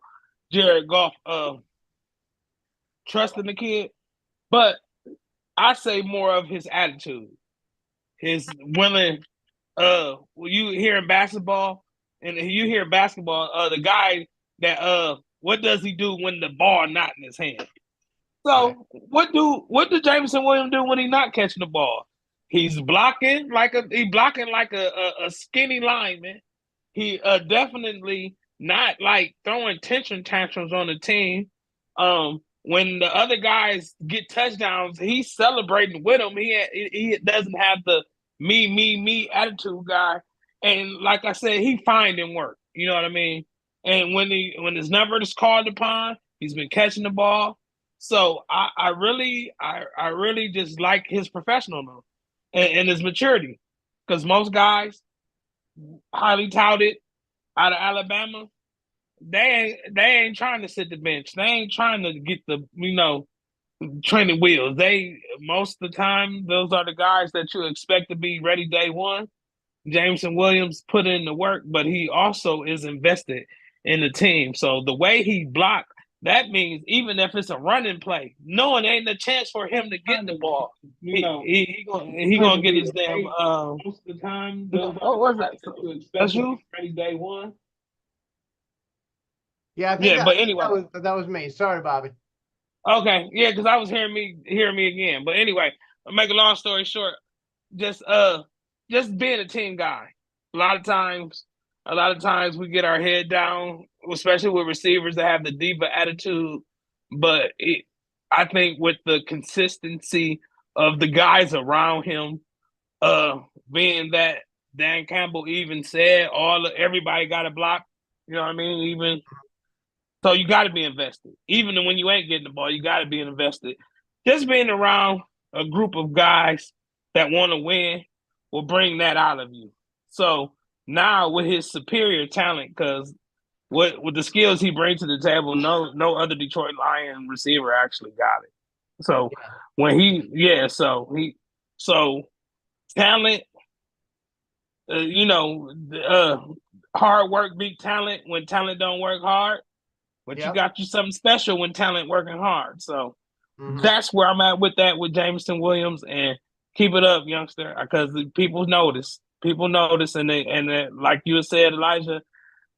Jared Goff trusting the kid. But I say more of his attitude, his willing. You hear in basketball, and you hear basketball, the guy that what does he do when the ball not in his hand? So Right. what do Jameson Williams do when he's not catching the ball? He's blocking like a skinny lineman. He definitely not like throwing tension tantrums on the team. When the other guys get touchdowns, he's celebrating with them. He doesn't have the me attitude guy. And like I said, he finding work. You know what I mean? And when his number is called upon, he's been catching the ball. So I really just like his professionalism and his maturity, because most guys highly touted out of Alabama, they ain't trying to sit the bench. They ain't trying to get the training wheels. They most of the time those are the guys that you expect to be ready day one. Jameson Williams put in the work, but he also is invested in the team. So the way he blocked, that means even if it's a running play, knowing ain't a chance for him to get the ball, he gonna get his damn. Most of the time, what's that? That's you. Ready day one. Yeah, I think but anyway, that was me. Sorry, Bobby. Okay, yeah, because I was hearing me again. But anyway, I'll make a long story short. Just being a team guy. A lot of times we get our head down, especially with receivers that have the diva attitude. But I think with the consistency of the guys around him, being that Dan Campbell even said everybody got a block. You know what I mean? Even so, you got to be invested. Even when you ain't getting the ball, you got to be invested. Just being around a group of guys that want to win will bring that out of you. So now with his superior talent, because with the skills he brings to the table, no other Detroit Lion receiver actually got it. So so talent, hard work beat talent when talent don't work hard. But you got you something special when talent working hard. So that's where I'm at with that with Jameson Williams, and keep it up, youngster, because people notice. People notice, and they like you said, Elijah,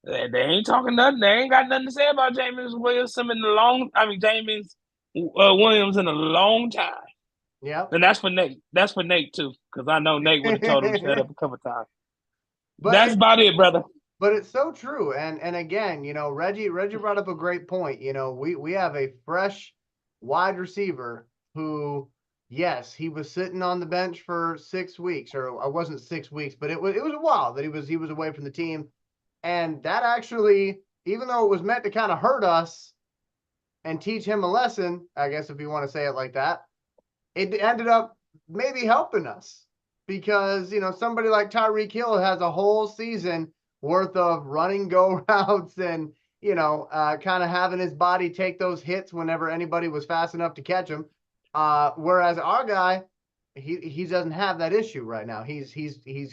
they ain't talking nothing. They ain't got nothing to say about Jameson Williams Williams in a long time. Yeah. And that's for Nate. That's for Nate too, because I know Nate would have told him to shut up a couple times. But that's about it, brother. But it's so true. And again, Reggie brought up a great point. We have a fresh wide receiver who, yes, he was sitting on the bench for 6 weeks, or it wasn't 6 weeks, but it was a while that he was away from the team. And that actually, even though it was meant to kind of hurt us and teach him a lesson, I guess if you want to say it like that, it ended up maybe helping us, because, somebody like Tyreek Hill has a whole season worth of running go routes and, kind of having his body take those hits whenever anybody was fast enough to catch him. Whereas our guy, he doesn't have that issue right now. He's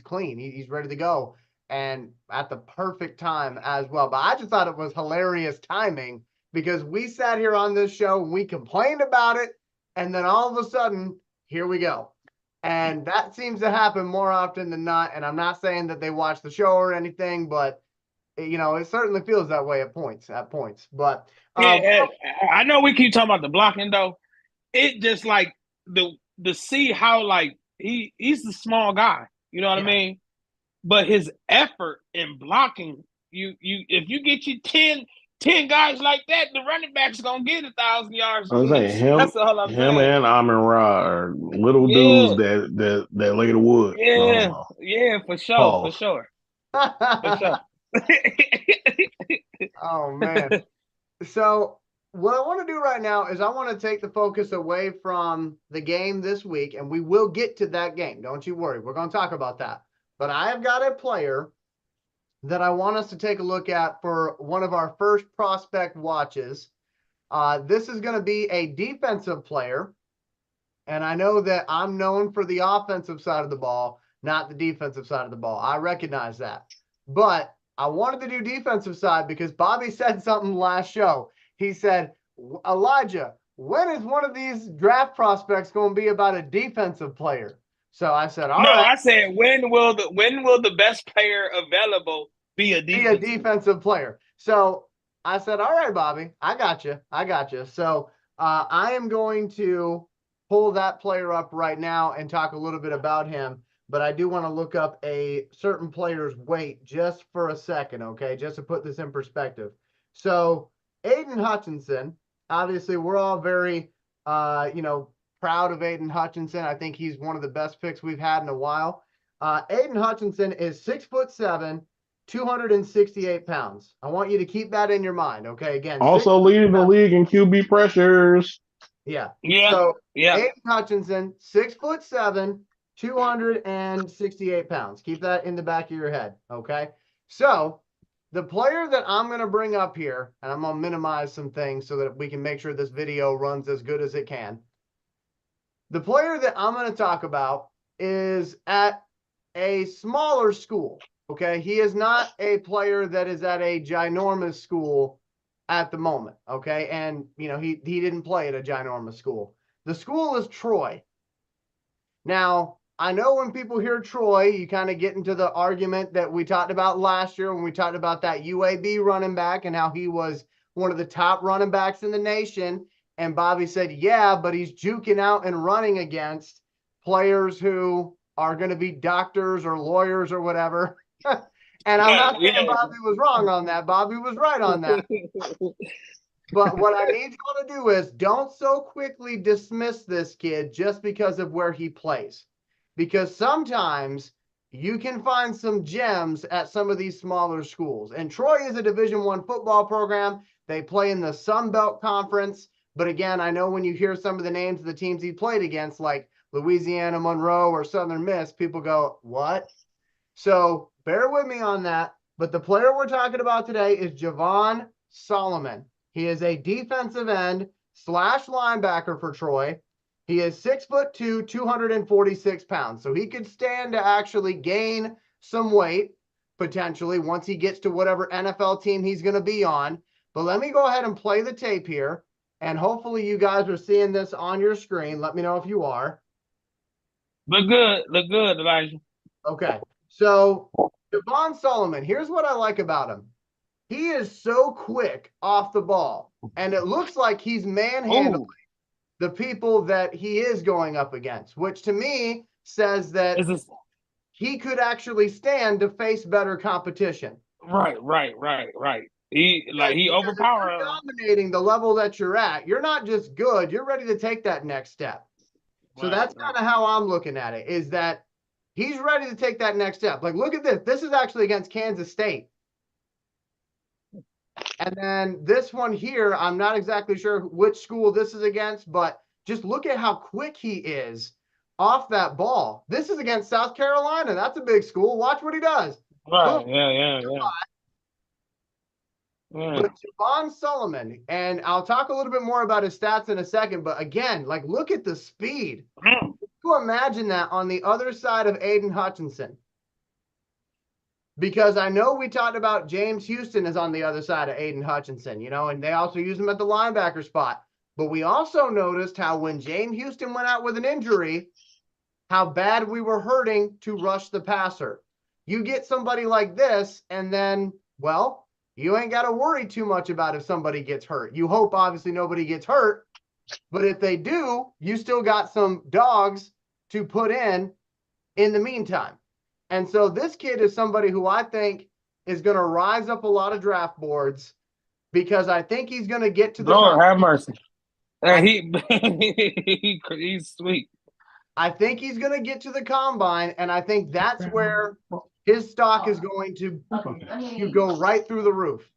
clean. He's ready to go, and at the perfect time as well. But I just thought it was hilarious timing, because we sat here on this show and we complained about it, and then all of a sudden, here we go. And that seems to happen more often than not. And I'm not saying that they watch the show or anything, but it certainly feels that way at points. But I know we keep talking about the blocking though. It just like the see how like he's the small guy. You know what I mean? But his effort in blocking, if you get you 10 guys like that, the running back's gonna get 1,000 yards I was saying each. That's all I'm him saying. and Amon Ra are little Yeah, dudes that lay the wood. I don't yeah, know. yeah, for sure, for Pause. sure, for sure. Oh man. So what I want to do right now is I want to take the focus away from the game this week, and we will get to that game. Don't you worry. We're going to talk about that. But I have got a player that I want us to take a look at for one of our first prospect watches. This is going to be a defensive player, and I know that I'm known for the offensive side of the ball, not the defensive side of the ball. I recognize that. But I wanted to do defensive side because Bobby said something last show. He said, Elijah, when is one of these draft prospects going to be about a defensive player? So I said, all No, right, I said when will the best player available be a be a defensive? defensive player. So I said, all right, Bobby, I got you. I got you. So I am going to pull that player up right now and talk a little bit about him. But I do want to look up a certain player's weight just for a second, okay? Just to put this in perspective. So Aiden Hutchinson, obviously we're all very, proud of Aiden Hutchinson. I think he's one of the best picks we've had in a while. Aiden Hutchinson is 6'7", 268 pounds. I want you to keep that in your mind, okay? Again, Also leading the league in QB pressures. yeah. Yeah, So yeah. Aiden Hutchinson, 6'7", 268 pounds. Keep that in the back of your head, okay? So the player that I'm going to bring up here, and I'm going to minimize some things so that we can make sure this video runs as good as it can. The player that I'm going to talk about is at a smaller school, okay? He is not a player that is at a ginormous school at the moment, okay? And, he didn't play at a ginormous school. The school is Troy. Now, I know when people hear Troy, you kind of get into the argument that we talked about last year when we talked about that UAB running back and how he was one of the top running backs in the nation. And Bobby said, yeah, but he's juking out and running against players who are going to be doctors or lawyers or whatever. And I'm not saying Bobby was wrong on that. Bobby was right on that. But what I need y'all to do is don't so quickly dismiss this kid just because of where he plays. Because sometimes you can find some gems at some of these smaller schools. And Troy is a Division I football program. They play in the Sun Belt Conference. But again, I know when you hear some of the names of the teams he played against, like Louisiana Monroe or Southern Miss, people go, what? So bear with me on that. But the player we're talking about today is Javon Solomon. He is a defensive end / linebacker for Troy. He is 6'2", 246 pounds. So he could stand to actually gain some weight potentially once he gets to whatever NFL team he's going to be on. But let me go ahead and play the tape here. And hopefully you guys are seeing this on your screen. Let me know if you are. Look good, Elijah. Okay. So Javon Solomon, here's what I like about him. He is so quick off the ball, and it looks like he's manhandling the people that he is going up against, which to me says that he could actually stand to face better competition. Right. He overpowered. Dominating the level that you're at. You're not just good, you're ready to take that next step. So that's kind of how I'm looking at it, is that he's ready to take that next step. Like, look at this. This is actually against Kansas State. And then this one here, I'm not exactly sure which school this is against, but just look at how quick he is off that ball. This is against South Carolina. That's a big school. Watch what he does. Right. Boom. Yeah. But Javon Solomon, and I'll talk a little bit more about his stats in a second, but again, like, look at the speed. You imagine that on the other side of Aiden Hutchinson. Because I know we talked about James Houston is on the other side of Aiden Hutchinson, and they also use him at the linebacker spot. But we also noticed how when James Houston went out with an injury, how bad we were hurting to rush the passer. You get somebody like this, and then, well, you ain't got to worry too much about if somebody gets hurt. You hope, obviously, nobody gets hurt. But if they do, you still got some dogs to put in the meantime. And so this kid is somebody who I think is going to rise up a lot of draft boards because I think he's going to get to the Lord have mercy. He's sweet. I think he's going to get to the combine, and I think that's where his stock is going to go right through the roof.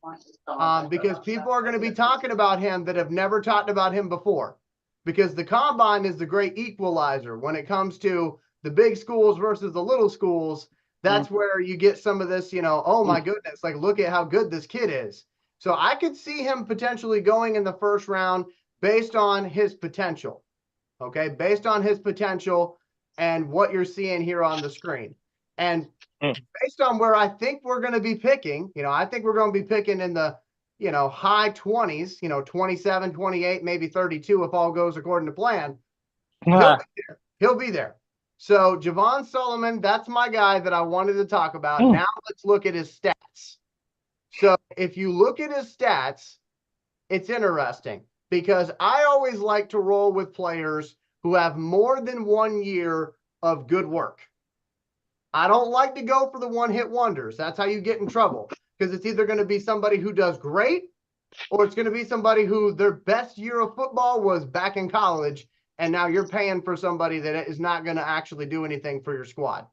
Because people are going to be talking about him that have never talked about him before. Because the combine is the great equalizer when it comes to the big schools versus the little schools. That's where you get some of this, oh my goodness, like look at how good this kid is. So I could see him potentially going in the first round based on his potential. Okay, based on his potential and what you're seeing here on the screen. And based on where I think we're going to be picking, I think we're going to be picking in the, high 20s, 27, 28, maybe 32 if all goes according to plan. He'll be there. He'll be there. So Javon Solomon, that's my guy that I wanted to talk about. Now let's look at his stats. So if you look at his stats, it's interesting because I always like to roll with players who have more than 1 year of good work. I don't like to go for the one-hit wonders. That's how you get in trouble, because it's either going to be somebody who does great or it's going to be somebody who their best year of football was back in college, and now you're paying for somebody that is not going to actually do anything for your squad.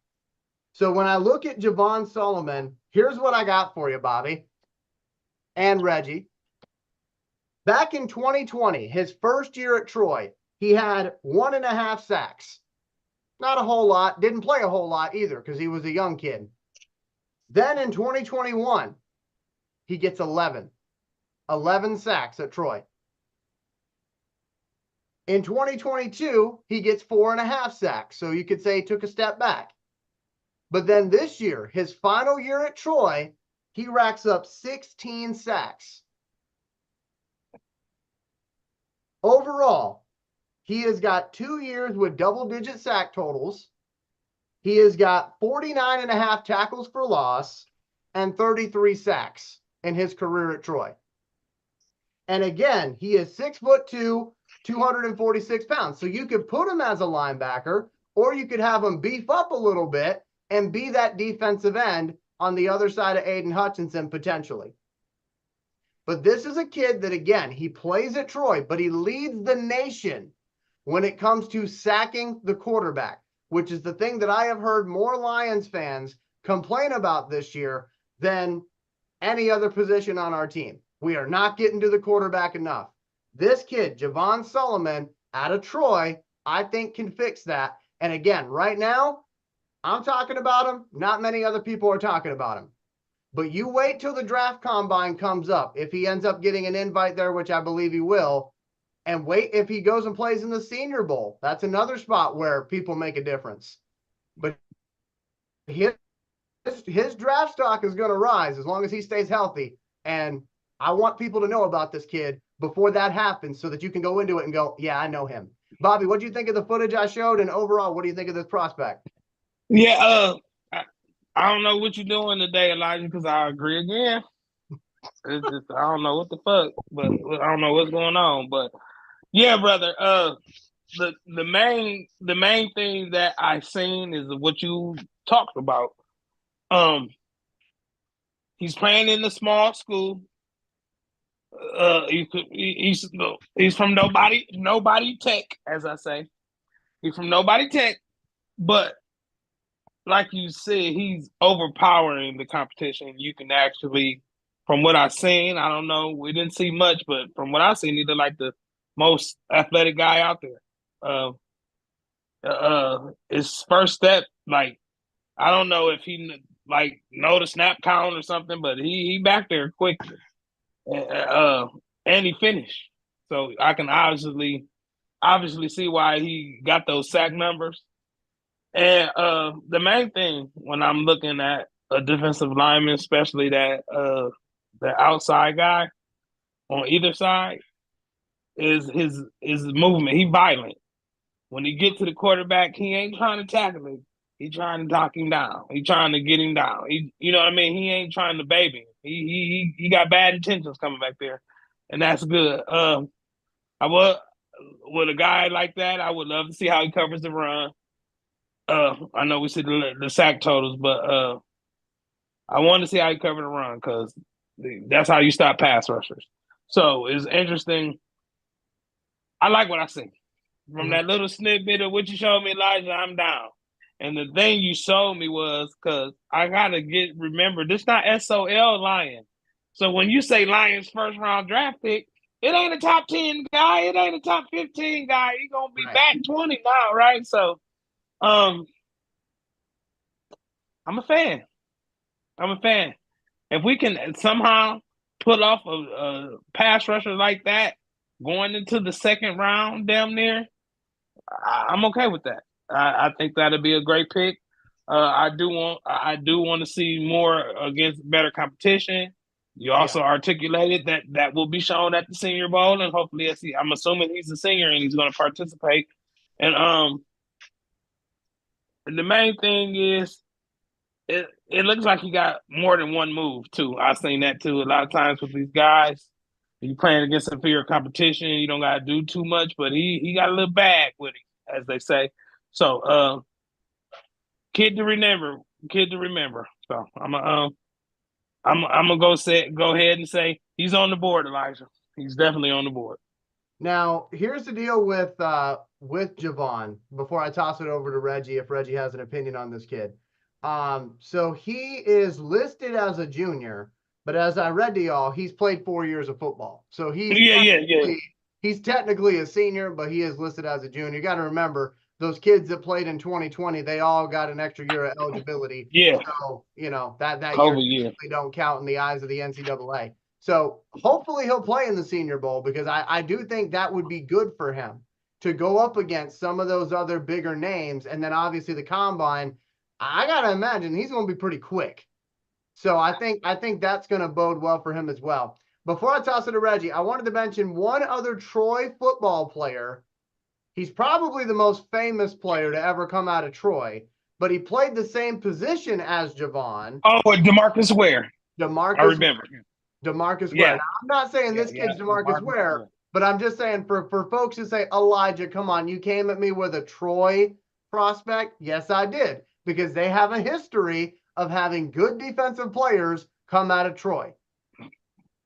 So when I look at Javon Solomon, here's what I got for you, Bobby and Reggie. Back in 2020, his first year at Troy, he had 1.5 sacks. Not a whole lot. Didn't play a whole lot either because he was a young kid. Then in 2021, he gets 11 sacks at Troy. In 2022, he gets 4.5 sacks. So you could say he took a step back. But then this year, his final year at Troy, he racks up 16 sacks. Overall, he has got 2 years with double-digit sack totals. He has got 49.5 tackles for loss and 33 sacks in his career at Troy. And again, he is 6'2", 246 pounds. So you could put him as a linebacker, or you could have him beef up a little bit and be that defensive end on the other side of Aiden Hutchinson potentially. But this is a kid that, again, he plays at Troy, but he leads the nation when it comes to sacking the quarterback, which is the thing that I have heard more Lions fans complain about this year than any other position on our team. We are not getting to the quarterback enough. This kid, Javon Solomon, out of Troy, I think can fix that. And again, right now, I'm talking about him. Not many other people are talking about him. But you wait till the draft combine comes up. If he ends up getting an invite there, which I believe he will, and wait if he goes and plays in the Senior Bowl. That's another spot where people make a difference. But his draft stock is going to rise as long as he stays healthy. And I want people to know about this kid before that happens so that you can go into it and go, yeah, I know him. Bobby, what do you think of the footage I showed? And overall, what do you think of this prospect? Yeah, I don't know what you're doing today, Elijah, because I agree again. It's just, I don't know what the fuck, but I don't know what's going on. But yeah, brother, the main thing that I've seen is what you talked about. He's playing in the small school. He's from nobody tech, as I say. He's from nobody tech, but like you said, he's overpowering the competition. You can actually, from what I've seen, I don't know, we didn't see much, but from what I've seen, he's like the most athletic guy out there. His first step, like, I don't know if he know the snap count or something, but he back there quickly, and he finished. So I can obviously see why he got those sack numbers. And the main thing when I'm looking at a defensive lineman, especially that the outside guy on either side, is his movement. He violent. When he get to the quarterback, he ain't trying to tackle him. He trying to knock him down. He trying to get him down. You know what I mean? He ain't trying to baby him. He got bad intentions coming back there, and that's good. I would with a guy like that, I would love to see how he covers the run. I know we see the sack totals, but I want to see how he cover the run because that's how you stop pass rushers. So it's interesting. I like what I see from Mhm. that little snippet of what you showed me, Elijah. I'm down. And the thing you showed me was because I gotta remember this not SOL Lion. So when you say Lions first round draft pick, it ain't a top 10 guy, it ain't a top 15 guy. He gonna be Right. back 20 now, right? So um I'm a fan. I'm a fan. If we can somehow pull off a pass rusher like that going into the second round, damn near, I'm okay with that. I think that'd be a great pick. I do want to see more against better competition. You Yeah. also articulated that will be shown at the Senior Bowl, and hopefully, I'm assuming he's a senior and he's going to participate. And the main thing is it looks like he got more than one move too. I've seen that too a lot of times with these guys. You playing against inferior competition, you don't gotta do too much, but he got a little bag with him, as they say. So kid to remember, kid to remember. So I'm gonna go ahead and say he's on the board, Elijah. He's definitely on the board. Now, here's the deal with Javon before I toss it over to Reggie if Reggie has an opinion on this kid. So he is listed as a junior, but as I read to y'all, he's played 4 years of football. So Yeah. he's technically a senior, but he is listed as a junior. You got to remember those kids that played in 2020, they all got an extra year of eligibility. Yeah. So, that year COVID year. they don't count in the eyes of the NCAA. So hopefully he'll play in the Senior Bowl because I do think that would be good for him to go up against some of those other bigger names. And then obviously the combine, I gotta imagine he's gonna be pretty quick. So I think that's gonna bode well for him as well. Before I toss it to Reggie, I wanted to mention one other Troy football player. He's probably the most famous player to ever come out of Troy, but he played the same position as Javon. Oh, DeMarcus Ware. I DeMarcus remember. DeMarcus Ware. Yeah. Now, I'm not saying this Yeah. kid's DeMarcus DeMarcus Ware, Ware. but I'm just saying for folks who say, Elijah, come on, you came at me with a Troy prospect. Yes, I did, because they have a history of having good defensive players come out of Troy.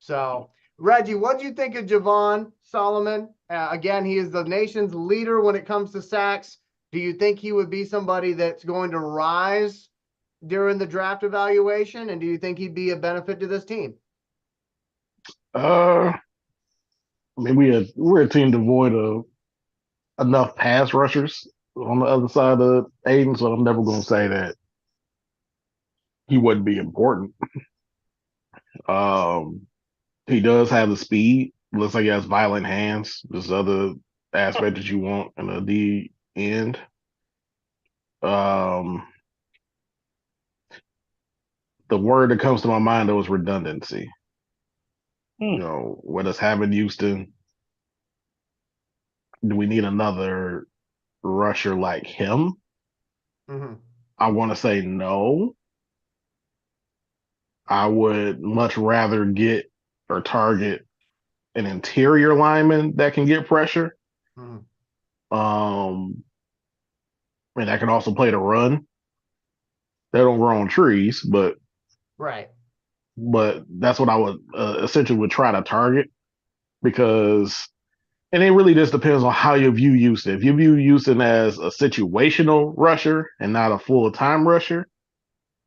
So, Reggie, what do you think of Javon Solomon? Again, he is the nation's leader when it comes to sacks. Do you think he would be somebody that's going to rise during the draft evaluation? And do you think he'd be a benefit to this team? I mean, we're a team devoid of enough pass rushers on the other side of Aiden, so I'm never going to say that he wouldn't be important. Um, he does have the speed. Looks like he has violent hands. There's other aspect that you want in a D end. Um, the word that comes to my mind though is redundancy. You know, with us having Houston, do we need another rusher like him? Mm-hmm. I want to say no. I would much rather get or target an interior lineman that can get pressure. Mm-hmm. And that can also play the run. They don't grow on trees, but Right. that's what I would essentially would try to target because, and it really just depends on how you view Houston. If you view Houston as a situational rusher and not a full time rusher,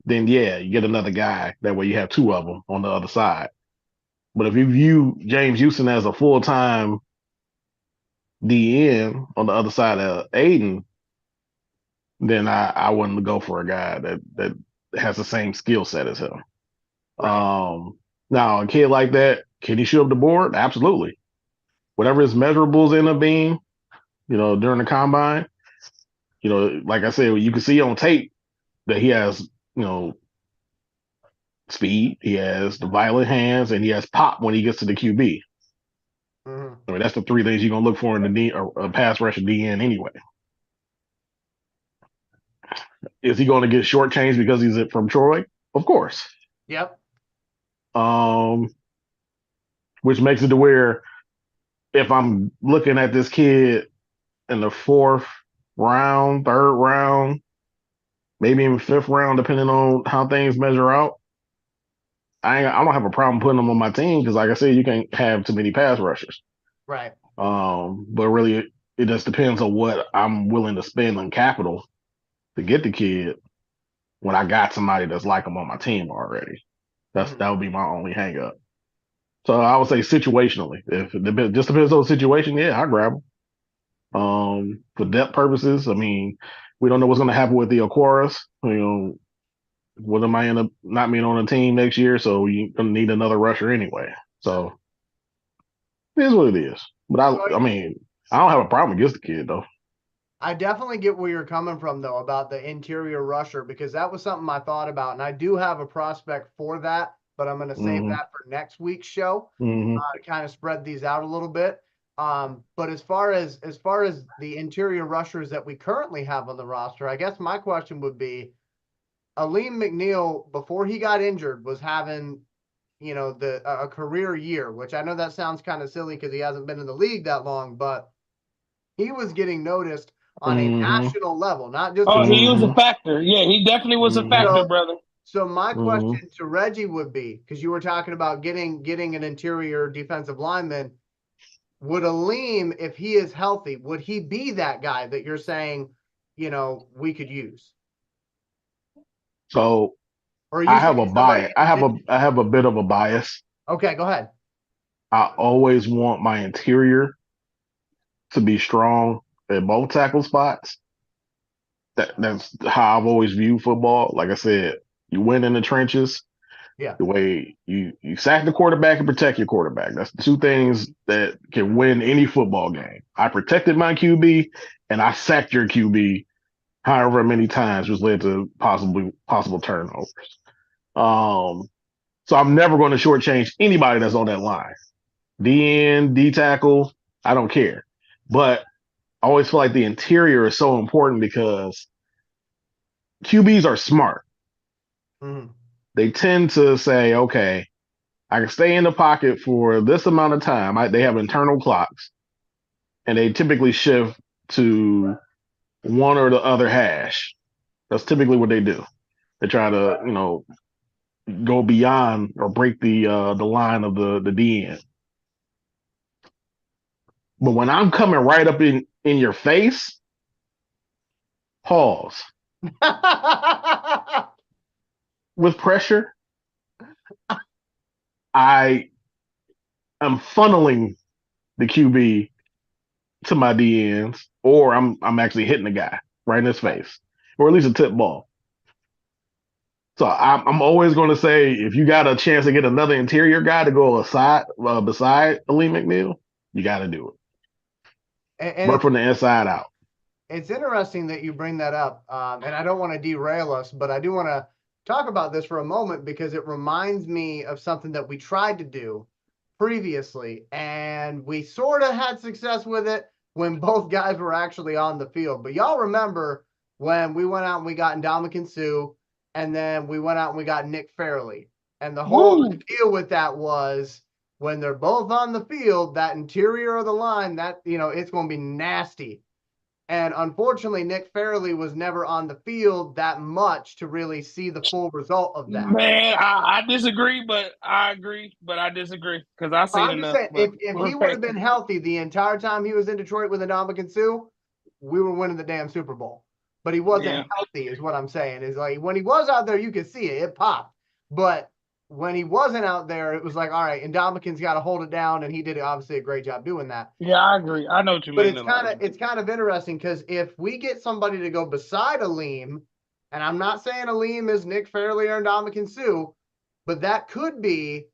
then yeah, you get another guy. That way you have two of them on the other side. But if you view James Houston as a full time DN on the other side of Aiden, then I wouldn't go for a guy that has the same skill set as him. Right. Now a kid like that, can he shoot up the board? Absolutely. Whatever his measurables end up being, during the combine, like I said, you can see on tape that he has, speed, he has the violent hands, and he has pop when he gets to the QB. Mm-hmm. I mean, that's the three things you're gonna look for in a pass rusher DN anyway. Is he going to get shortchanged because he's from Troy? Of course. Yep. Which makes it to where if I'm looking at this kid in the fourth round, third round, maybe even fifth round, depending on how things measure out, I don't have a problem putting them on my team because, like I said, you can't have too many pass rushers. Right. But really, it just depends on what I'm willing to spend on capital to get the kid when I got somebody that's like him on my team already. That would be my only hang up. So I would say situationally, if it just depends on the situation, yeah, I grab them. For depth purposes, I mean, we don't know what's going to happen with the Aquaras. What am I end up not being on a team next year? So you're going to need another rusher anyway. So it is what it is. But I mean, I don't have a problem against the kid though. I definitely get where you're coming from, though, about the interior rusher, because that was something I thought about, and I do have a prospect for that, but I'm going to save Mm-hmm. that for next week's show Mm-hmm. to kind of spread these out a little bit. But as far as the interior rushers that we currently have on the roster, I guess my question would be, Aleem McNeil, before he got injured, was having, a career year, which I know that sounds kind of silly because he hasn't been in the league that long, but he was getting noticed on a Mm-hmm. national level, not just Oh, a he was a Mm-hmm. factor. Yeah, he definitely was a Mm-hmm. factor, so brother. so my Mm-hmm. question to Reggie would be, because you were talking about getting an interior defensive lineman, would Aleem, if he is healthy, would he be that guy that you're saying, we could use? So Or are you I have saying a somebody bias. in position? I have a bit of a bias. Okay, go ahead. I always want my interior to be strong at both tackle spots. That's how I've always viewed football. Like I said, you win in the trenches. Yeah. The way you sack the quarterback and protect your quarterback. That's the two things that can win any football game. I protected my QB and I sacked your QB however many times, which led to possible turnovers. Um, so I'm never going to shortchange anybody that's on that line. DN, D tackle, I don't care. But I always feel like the interior is so important because QBs are smart. Mm-hmm. They tend to say, okay, I can stay in the pocket for this amount of time. They have internal clocks, and they typically shift to one or the other hash. That's typically what they do. They try to, go beyond or break the line of the DN. But when I'm coming right up in your face, pause with pressure. I am funneling the QB to my DNs, or I'm actually hitting the guy right in his face, or at least a tip ball. So I'm always going to say if you got a chance to get another interior guy to go beside Aleem McNeil, you got to do it. and Work from the inside out. it's interesting that you bring that up. And I don't want to derail us, but I do want to talk about this for a moment because it reminds me of something that we tried to do previously. And we sort of had success with it when both guys were actually on the field. But y'all remember when we went out and we got Ndamukong Suh, and then we went out and we got Nick Fairley. And the whole deal with that was when they're both on the field, that interior of the line, that, it's going to be nasty. And unfortunately, Nick Fairley was never on the field that much to really see the full result of that. Man, I disagree, but I agree, but I disagree because I've seen I'm just enough. saying, if he would have been healthy the entire time he was in Detroit with Ndamukong Suh, we were winning the damn Super Bowl. But he wasn't healthy, is what I'm saying. Is like when he was out there, you could see it; it popped. But when he wasn't out there, it was like, all right, Ndamukong's got to hold it down, and he did obviously a great job doing that. Yeah, I agree. I know what you But mean. it's kind of interesting because if we get somebody to go beside Aleem, and I'm not saying Aleem is Nick Fairley or Ndamukong Suh, but that could be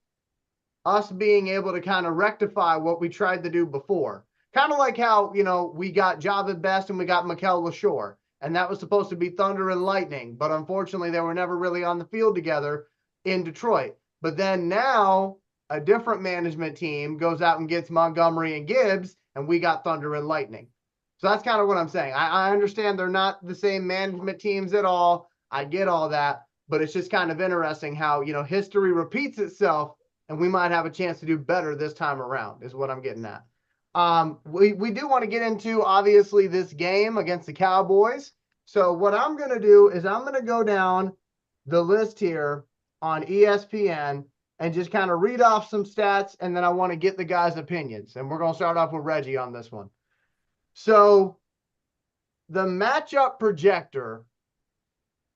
us being able to kind of rectify what we tried to do before. Kind of like how, we got Javid Best and we got Mikel LaShore, and that was supposed to be thunder and lightning, but unfortunately they were never really on the field together in Detroit. But then now a different management team goes out and gets Montgomery and Gibbs, and we got thunder and lightning. So that's kind of what I'm saying. I understand they're not the same management teams at all. I get all that, but it's just kind of interesting how, history repeats itself, and we might have a chance to do better this time around is what I'm getting at. We do want to get into, obviously, this game against the Cowboys. So what I'm going to do is I'm going to go down the list here on ESPN, and just kind of read off some stats, and then I want to get the guys' opinions. And we're going to start off with Reggie on this one. So the matchup projector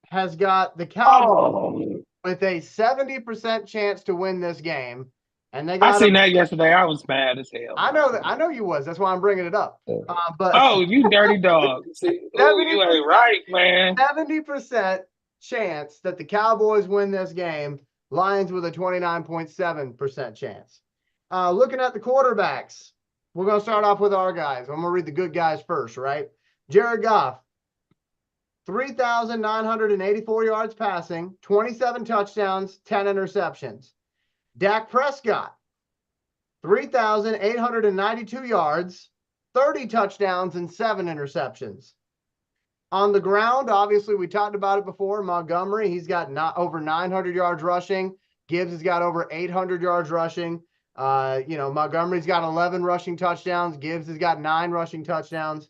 has got the Cowboys with a 70% chance to win this game. And they got I seen that yesterday. I was mad as hell. I know you was. That's why I'm bringing it up. But you dirty dog. See, you ain't right, man. 70% chance that the Cowboys win this game. Lions with a 29.7% chance. Looking at the quarterbacks, we're going to start off with our guys. I'm going to read the good guys first, right? Jared Goff, 3,984 yards passing, 27 touchdowns, 10 interceptions. Dak Prescott, 3,892 yards, 30 touchdowns, and 7 interceptions. On the ground, obviously, we talked about it before. Montgomery, he's got over 900 yards rushing. Gibbs has got over 800 yards rushing. Montgomery's got 11 rushing touchdowns. Gibbs has got 9 rushing touchdowns.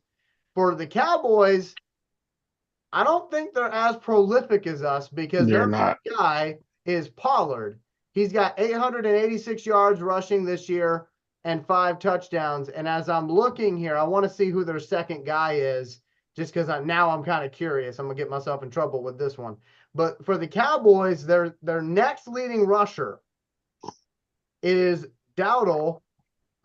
For the Cowboys, I don't think they're as prolific as us because their guy is Pollard. He's got 886 yards rushing this year and 5 touchdowns. And as I'm looking here, I want to see who their second guy is, just because I'm kind of curious. I'm going to get myself in trouble with this one. But for the Cowboys, their next leading rusher is Dowdle,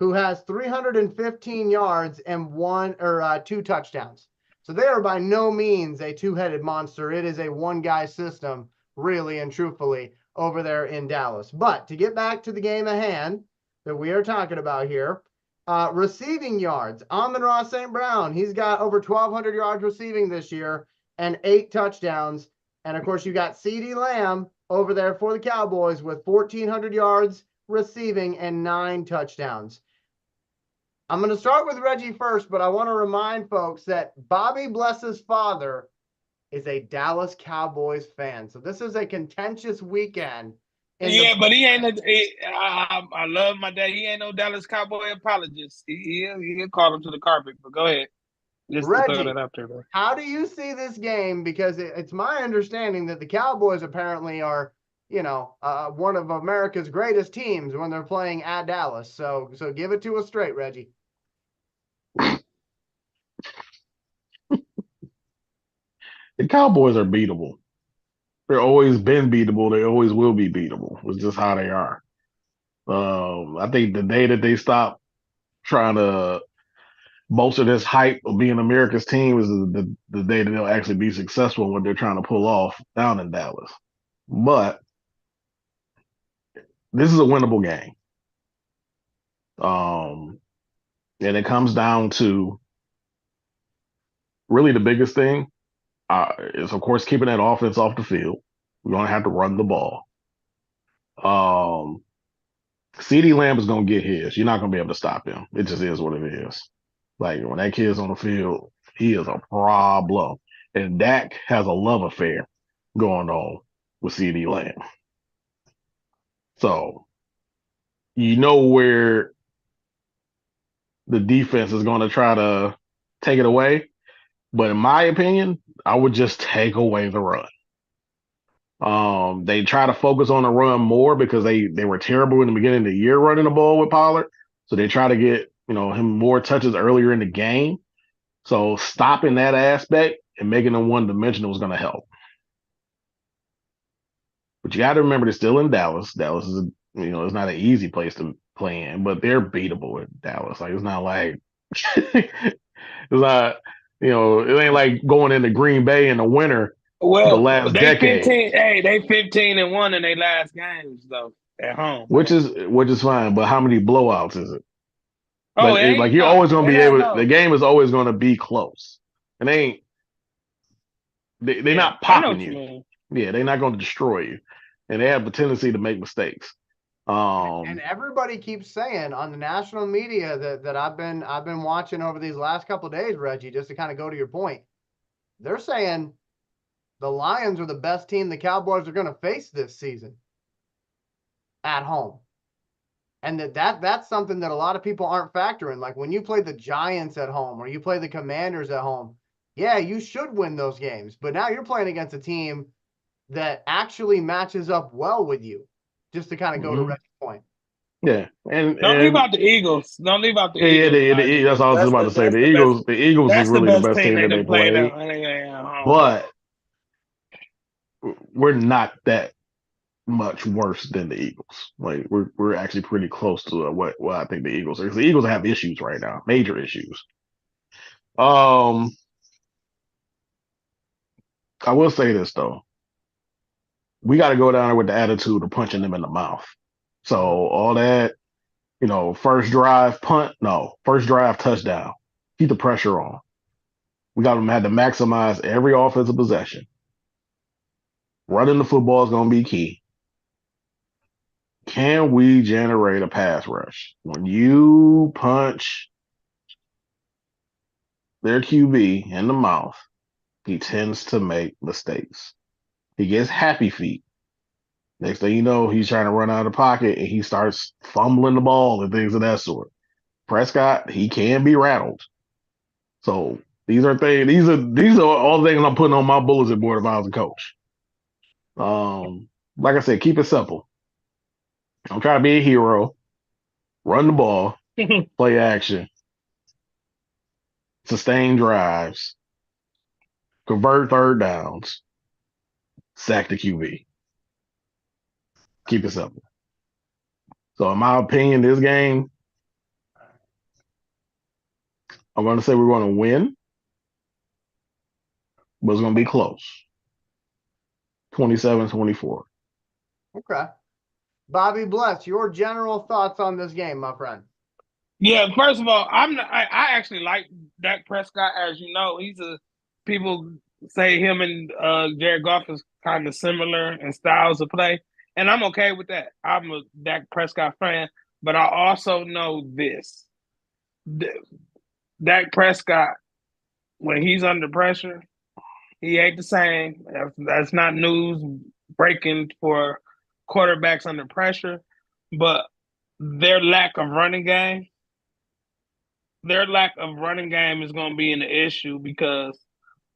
who has 315 yards and 2 touchdowns. So they are by no means a two-headed monster. It is a one-guy system, really and truthfully, over there in Dallas. But to get back to the game at hand that we are talking about here, receiving yards, Amon-Ra St. Brown, he's got over 1,200 yards receiving this year and 8 touchdowns. And, of course, you got CeeDee Lamb over there for the Cowboys with 1,400 yards receiving and 9 touchdowns. I'm going to start with Reggie first, but I want to remind folks that Bobby Bless's father is a Dallas Cowboys fan. So this is a contentious weekend. But he ain't. I love my dad. He ain't no Dallas Cowboy apologist. He'll call him to the carpet. But go ahead. Just Reggie, throw that out there, bro. How do you see this game? Because it's my understanding that the Cowboys apparently are, one of America's greatest teams when they're playing at Dallas. So give it to us straight, Reggie. The Cowboys are beatable. They've always been beatable. They always will be beatable. It's just how they are. I think the day that they stop trying to bolster this hype of being America's team is the day that they'll actually be successful in what they're trying to pull off down in Dallas. But this is a winnable game. And it comes down to really the biggest thing is, of course, keeping that offense off the field. We're going to have to run the ball. CeeDee Lamb is going to get his. You're not going to be able to stop him. It just is what it is. Like, when that kid's on the field, he is a problem. And Dak has a love affair going on with CeeDee Lamb. So, where the defense is going to try to take it away. But in my opinion, I would just take away the run. They try to focus on the run more because they were terrible in the beginning of the year running the ball with Pollard. So they try to get, him more touches earlier in the game. So stopping that aspect and making them one-dimensional is going to help. But you got to remember they're still in Dallas. Dallas is, it's not an easy place to play in, but they're beatable in Dallas. Like, it's not like it's not, it ain't like going into Green Bay in the winter. Well, the last decade. They 15-1 in their last games though at home, which is fine. But how many blowouts is it? Oh, like you're always going to be able. The game is always going to be close, and they're not popping you. Yeah, they're not going to destroy you, and they have a tendency to make mistakes. And everybody keeps saying on the national media that I've been watching over these last couple of days, Reggie, just to kind of go to your point, they're saying the Lions are the best team the Cowboys are going to face this season at home. And that's something that a lot of people aren't factoring. Like, when you play the Giants at home or you play the Commanders at home, yeah, you should win those games. But now you're playing against a team that actually matches up well with you. just to kind of go to Reggie's point. Yeah, Don't leave out the Eagles. Don't leave out the Eagles. That's all I was about to say. The Eagles is really the best team that they play, but we're not that much worse than the Eagles. Like we're actually pretty close to what I think the Eagles are. The Eagles have issues right now, major issues. I will say this though. We got to go down there with the attitude of punching them in the mouth. So all that, first drive punt, no, first drive touchdown. Keep the pressure on. We got them had to maximize every offensive possession. Running the football is going to be key. Can we generate a pass rush? When you punch their QB in the mouth, he tends to make mistakes. He gets happy feet. Next thing you know, he's trying to run out of the pocket and he starts fumbling the ball and things of that sort. Prescott, he can be rattled. So these are all the things I'm putting on my bulletin board if I was a coach. Like I said, keep it simple. Don't try to be a hero. Run the ball, play action, sustain drives, convert third downs, sack the QB. Keep it simple. So in my opinion, this game, I'm going to say we're going to win, but it's going to be close. 27-24. Okay. Bobby Bless, your general thoughts on this game, my friend. Yeah, first of all, I actually like Dak Prescott. As you know, people say him and Jared Goff is kind of similar in styles of play, and I'm okay with that. I'm a Dak Prescott fan, but I also know this: Dak Prescott, when he's under pressure, he ain't the same. That's not news breaking for quarterbacks under pressure, but their lack of running game is going to be an issue because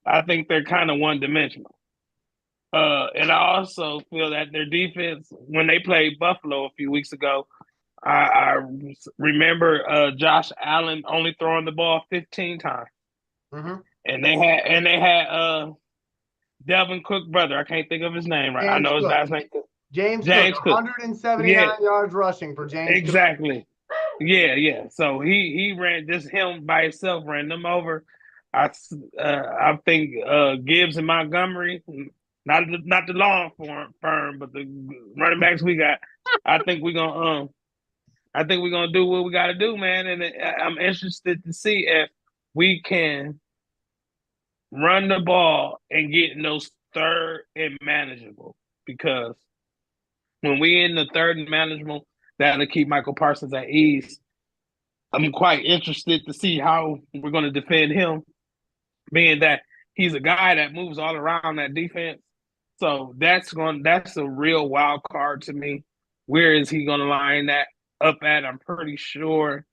I think they're kind of one-dimensional. And I also feel that their defense, when they played Buffalo a few weeks ago, I remember Josh Allen only throwing the ball 15 times, and they had Delvin Cook brother. I can't think of his name right. I know his last name. James Cook, 179 yards rushing for James. Exactly. Cook. Yeah. So he ran him by himself, ran them over. I think Gibbs and Montgomery, not the long firm, but the running backs we got. I think we're gonna do what we got to do, man. And I'm interested to see if we can run the ball and get in those third and manageable, because when we in the third and manageable, that'll keep Michael Parsons at ease. I'm quite interested to see how we're going to defend him, being that he's a guy that moves all around that defense. So that's a real wild card to me. Where is he going to line that up at? I'm pretty sure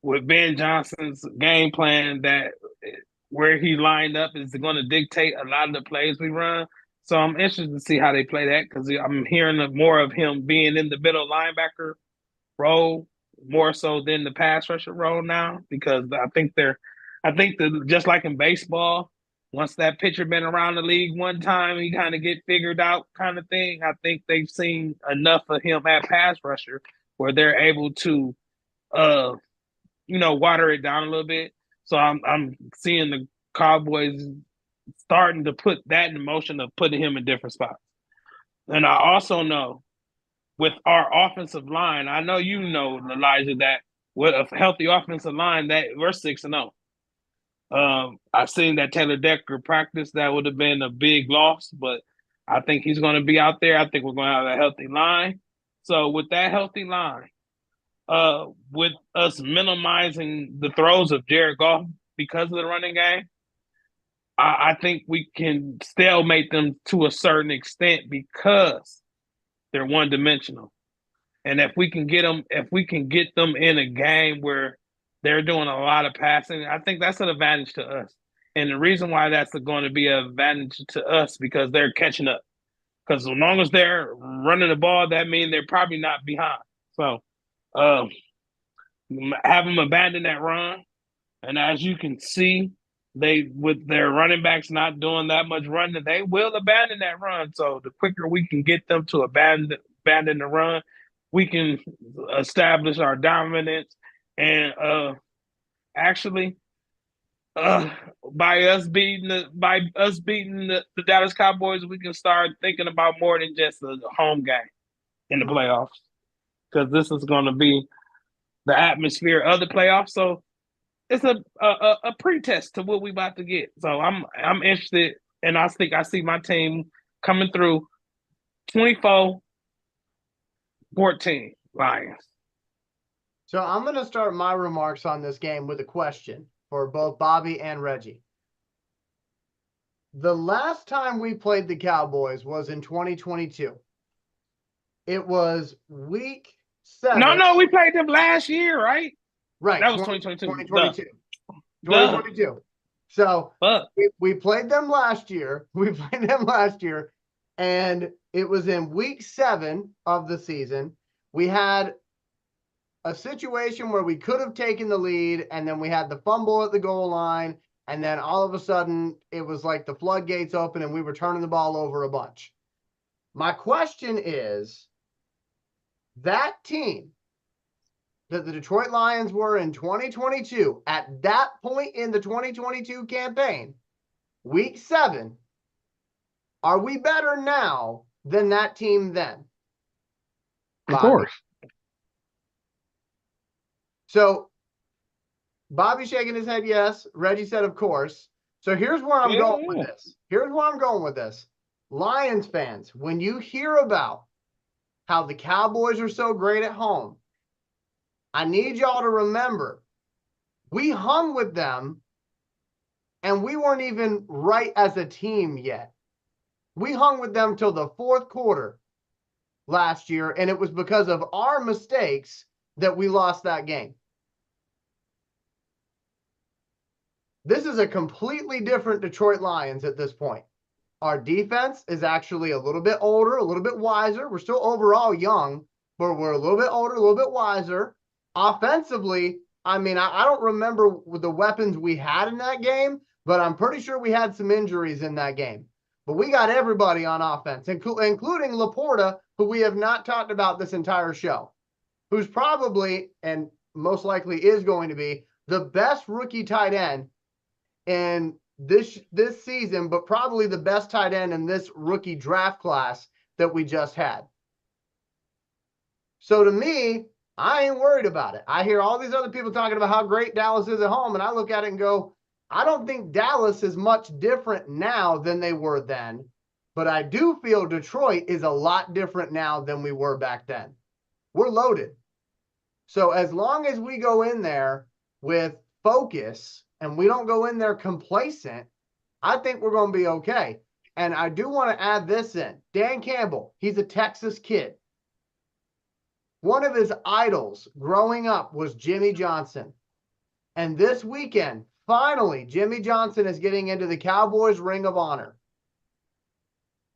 with Ben Johnson's game plan that where he lined up is going to dictate a lot of the plays we run. So I'm interested to see how they play that, because I'm hearing more of him being in the middle linebacker role more so than the pass rusher role now, because I think just like in baseball, once that pitcher been around the league one time, he kind of get figured out kind of thing. I think they've seen enough of him at pass rusher where they're able to, water it down a little bit. So I'm seeing the Cowboys starting to put that in motion of putting him in different spots. And I also know with our offensive line, I know you know, Elijah, that with a healthy offensive line, that we're 6-0. I've seen that Taylor Decker practice. That would have been a big loss, but I think he's going to be out there. I think we're going to have a healthy line. So with that healthy line, with us minimizing the throws of Jared Goff because of the running game, I think we can stalemate them to a certain extent because they're one-dimensional. And if we can get them in a game where they're doing a lot of passing, I think that's an advantage to us. And the reason why that's going to be an advantage to us, because they're catching up. because as long as they're running the ball, that means they're probably not behind. So have them abandon that run. And as you can see, they with their running backs not doing that much running, they will abandon that run. So the quicker we can get them to abandon the run, we can establish our dominance. And actually, by us beating the Dallas Cowboys, we can start thinking about more than just a home game in the playoffs, because this is going to be the atmosphere of the playoffs. So it's a pretest to what we about to get. So I'm interested, and I think I see my team coming through 24-14 Lions. So I'm going to start my remarks on this game with a question for both Bobby and Reggie. The last time we played the Cowboys was in 2022. It was week 7. No, we played them last year, right? Right. That was 2022. 2022. 2022. So we played them last year. And it was in week 7 of the season. We had a situation where we could have taken the lead, and then we had the fumble at the goal line, and then all of a sudden it was like the floodgates open and we were turning the ball over a bunch. My question is, that team that the Detroit Lions were in 2022, at that point in the 2022 campaign, week 7, are we better now than that team then? Of course. So Bobby's shaking his head yes. Reggie said of course. So here's where I'm going with this. Lions fans, when you hear about how the Cowboys are so great at home, I need y'all to remember, we hung with them and we weren't even right as a team yet. We hung with them till the 4th quarter last year, and it was because of our mistakes that we lost that game. This is a completely different Detroit Lions at this point. Our defense is actually a little bit older, a little bit wiser. We're still overall young, but we're a little bit older, a little bit wiser. Offensively, I mean, I don't remember the weapons we had in that game, but I'm pretty sure we had some injuries in that game. But we got everybody on offense, including Laporta, who we have not talked about this entire show, who's probably and most likely is going to be the best rookie tight end in this season, but probably the best tight end in this rookie draft class that we just had. So to me, I ain't worried about it. I hear all these other people talking about how great Dallas is at home, and I look at it and go, I don't think Dallas is much different now than they were then, but I do feel Detroit is a lot different now than we were back then. We're loaded. So as long as we go in there with focus and we don't go in there complacent, I think we're going to be okay. And I do want to add this in. Dan Campbell, he's a Texas kid. One of his idols growing up was Jimmy Johnson. And this weekend, finally, Jimmy Johnson is getting into the Cowboys Ring of Honor.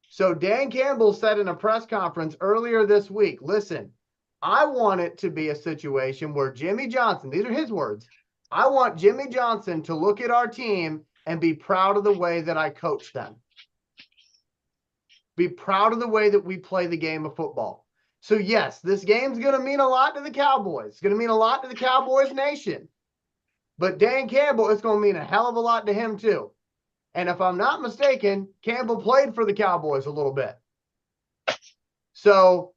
So Dan Campbell said in a press conference earlier this week, listen, I want it to be a situation where Jimmy Johnson, these are his words, I want Jimmy Johnson to look at our team and be proud of the way that I coach them. Be proud of the way that we play the game of football. So yes, this game's going to mean a lot to the Cowboys. It's going to mean a lot to the Cowboys nation. But Dan Campbell, it's going to mean a hell of a lot to him too. And if I'm not mistaken, Campbell played for the Cowboys a little bit. So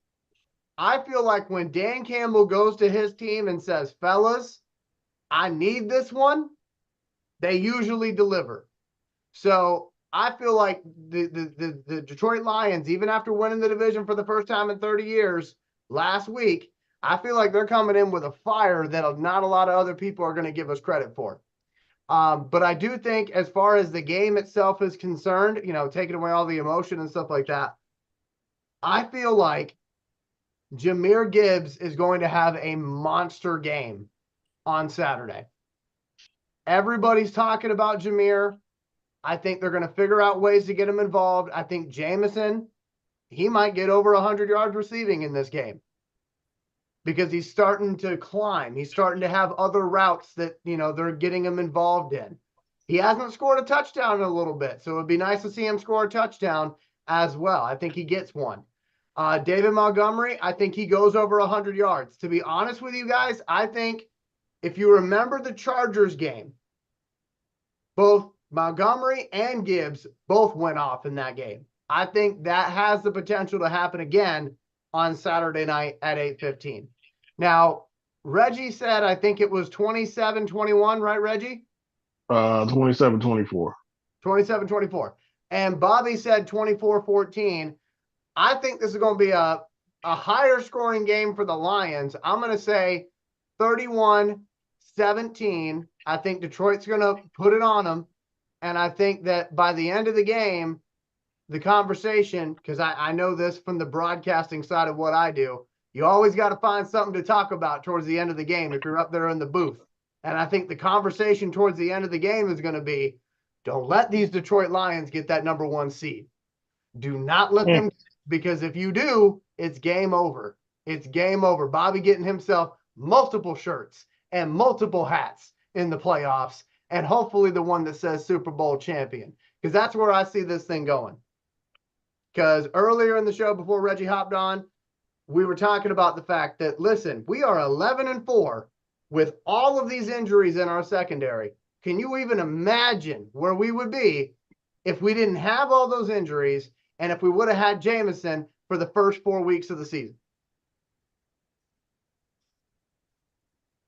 I feel like when Dan Campbell goes to his team and says, fellas, I need this one, they usually deliver. So I feel like the Detroit Lions, even after winning the division for the first time in 30 years last week, I feel like they're coming in with a fire that not a lot of other people are going to give us credit for. But I do think as far as the game itself is concerned, you know, taking away all the emotion and stuff like that, I feel like Jahmyr Gibbs is going to have a monster game on Saturday. Everybody's talking about Jahmyr. I think they're going to figure out ways to get him involved. I think Jameson he might get over 100 yards receiving in this game because he's starting to climb. He's starting to have other routes that, they're getting him involved in. He hasn't scored a touchdown in a little bit, so it'd be nice to see him score a touchdown as well. I think he gets one. David Montgomery, I think he goes over 100 yards. To be honest with you guys, I think if you remember the Chargers game, both Montgomery and Gibbs both went off in that game. I think that has the potential to happen again on Saturday night at 8:15. Now, Reggie said, I think it was 27-21, right, Reggie? 27-24. 27-24. And Bobby said 24-14. I think this is going to be a higher scoring game for the Lions. I'm going to say 31-17. I think Detroit's going to put it on them. And I think that by the end of the game, the conversation, because I know this from the broadcasting side of what I do, you always got to find something to talk about towards the end of the game if you're up there in the booth. And I think the conversation towards the end of the game is going to be, don't let these Detroit Lions get that number 1 seed. Do not let them, because if you do, it's game over. It's game over. Bobby getting himself multiple shirts and multiple hats in the playoffs, and hopefully the one that says Super Bowl champion, because that's where I see this thing going. Because earlier in the show, before Reggie hopped on, we were talking about the fact that, listen, we are 11-4 with all of these injuries in our secondary. Can you even imagine where we would be if we didn't have all those injuries and if we would have had Jameson for the first 4 weeks of the season?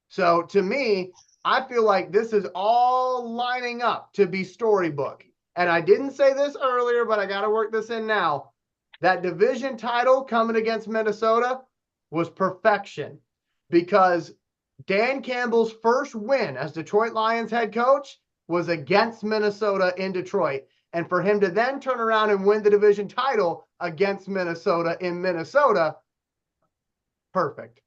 So to me, I feel like this is all lining up to be storybook. And I didn't say this earlier, but I got to work this in now. That division title coming against Minnesota was perfection, because Dan Campbell's first win as Detroit Lions head coach was against Minnesota in Detroit. And for him to then turn around and win the division title against Minnesota in Minnesota, perfect.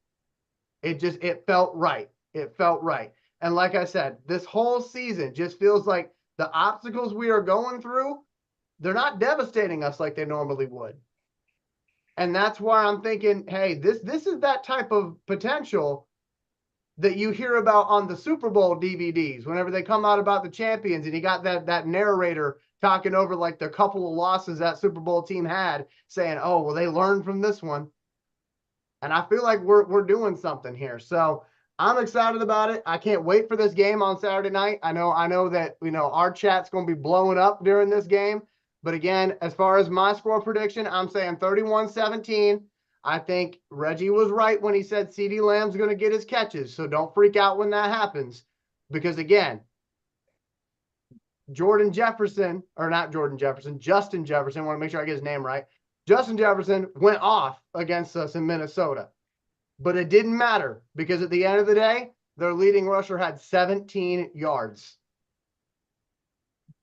It felt right. It felt right. And like I said, this whole season just feels like the obstacles we are going through, they're not devastating us like they normally would. And that's why I'm thinking, hey, this is that type of potential that you hear about on the Super Bowl DVDs whenever they come out about the champions, and you got that narrator talking over like the couple of losses that Super Bowl team had, saying, oh, well, they learned from this one. And I feel like we're doing something here. So I'm excited about it. I can't wait for this game on Saturday night. I know that, our chat's going to be blowing up during this game. But again, as far as my score prediction, I'm saying 31-17. I think Reggie was right when he said CeeDee Lamb's going to get his catches. So don't freak out when that happens. Because again, Justin Jefferson, I want to make sure I get his name right. Justin Jefferson went off against us in Minnesota. But it didn't matter, because at the end of the day, their leading rusher had 17 yards.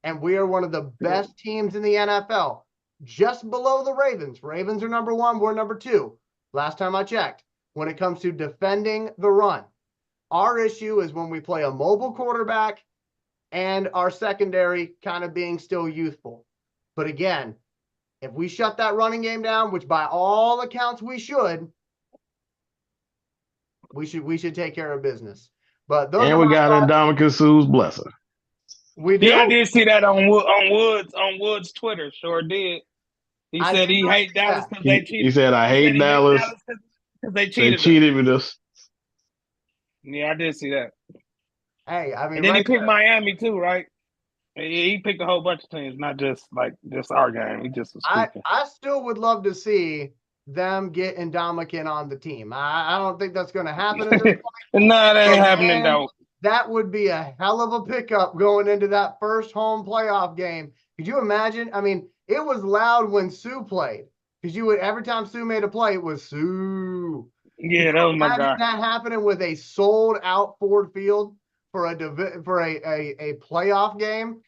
And we are one of the best teams in the NFL, just below the Ravens. Ravens are number 1, we're number 2. Last time I checked, when it comes to defending the run. Our issue is when we play a mobile quarterback and our secondary kind of being still youthful. But again, if we shut that running game down, which by all accounts we should take care of business. But those and we got Ndamukong Suh's blessing. We do. Yeah, I did see that on Woods' Twitter. Sure did. He said he hate Dallas because they cheated. He said, I hate Dallas because they cheated. They cheated with us. Yeah, I did see that. Hey, I mean, and then he picked Miami too, right? He picked a whole bunch of teams, not just our game. He just was speaking. I still would love to see them get Ndamukong on the team. I don't think that's going to happen at this point. No, that ain't happening though. That would be a hell of a pickup going into that first home playoff game. Could you imagine? I mean, it was loud when Sue played, because every time Sue made a play, it was Sue. Yeah, that was my guy. Imagine that happening with a sold out Ford Field for a playoff game.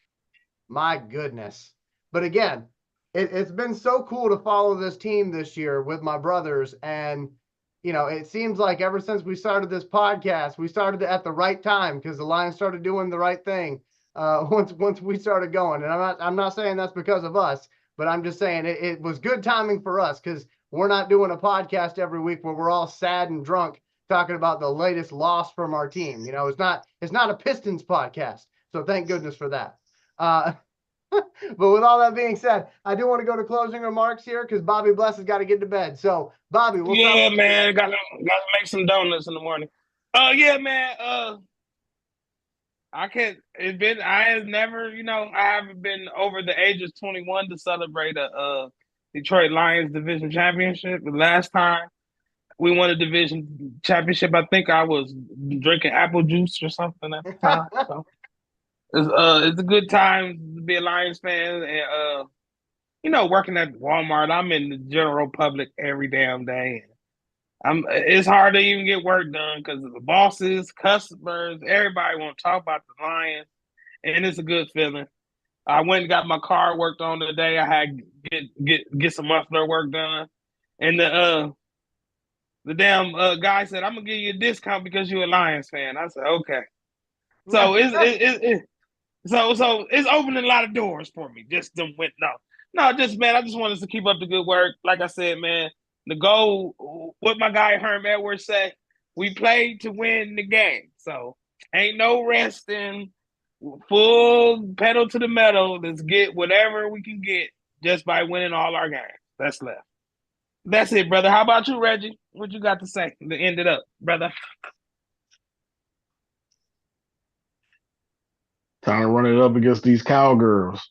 My goodness. But again, it's been so cool to follow this team this year with my brothers. And, it seems like ever since we started this podcast, we started at the right time, because the Lions started doing the right thing once we started going. And I'm not saying that's because of us, but I'm just saying it was good timing for us because we're not doing a podcast every week where we're all sad and drunk talking about the latest loss from our team. You know, it's not a Pistons podcast. So thank goodness for that. But with all that being said, I do want to go to closing remarks here because Bobby Bless has got to get to bed. So Bobby, we'll start. Man, gotta make some donuts in the morning. Yeah, man. I can't. It's been. I have never. I haven't been over the age of 21 to celebrate a Detroit Lions division championship. The last time we won a division championship, I think I was drinking apple juice or something at the time. So it's a good time to be a Lions fan, and working at Walmart. I'm in the general public every damn day. It's hard to even get work done because the bosses, customers, everybody want to talk about the Lions, and it's a good feeling. I went and got my car worked on today. I had get some muffler work done, and the damn guy said, "I'm gonna give you a discount because you're a Lions fan." I said, "Okay." So so it's opening a lot of doors for me. Just them went no, just man. I just want us to keep up the good work. Like I said, man, the goal. What my guy Herm Edwards said, we played to win the game. So ain't no resting. Full pedal to the metal. Let's get whatever we can get just by winning all our games. That's left. That's it, brother. How about you, Reggie? What you got to say to end it up, brother? Time to run it up against these cowgirls.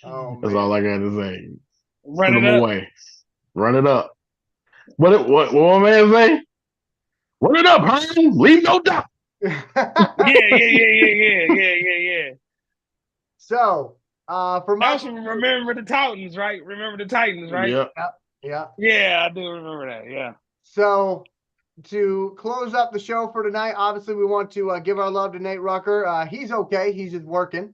Oh, That's man. all I got to say. Run Put it them up. away. Run it up. What my man say? Run it up, Herm. Leave no doubt. Yeah. So, for my remember the Titans, right? Remember the Titans, right? Yep. Yeah. Yeah, I do remember that. Yeah. So, to close up the show for tonight, obviously we want to give our love to Nate Rucker. He's okay. He's just working.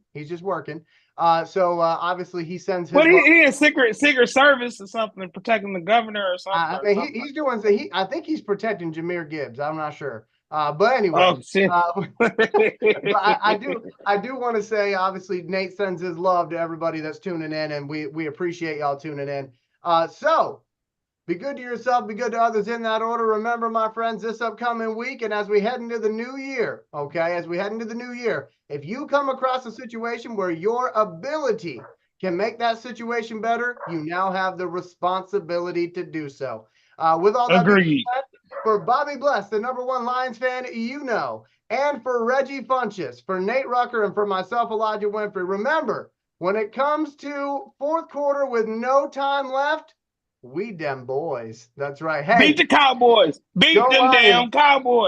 So obviously he sends his. Well, he is secret service or something, protecting the governor or something. I mean, he's doing. I think he's protecting Jameer Gibbs. I'm not sure. But anyway, oh shit. But I do want to say, obviously, Nate sends his love to everybody that's tuning in, and we appreciate y'all tuning in. So be good to yourself, be good to others in that order. Remember, my friends, this upcoming week, and as we head into the new year, if you come across a situation where your ability can make that situation better, you now have the responsibility to do so. With all that being said, for Bobby Bless, the #1 Lions fan, and for Reggie Funches, for Nate Rucker, and for myself, Elijah Winfrey, remember, when it comes to fourth quarter with no time left, we dem boys. That's right. Hey, beat the Cowboys. Beat them damn Cowboys.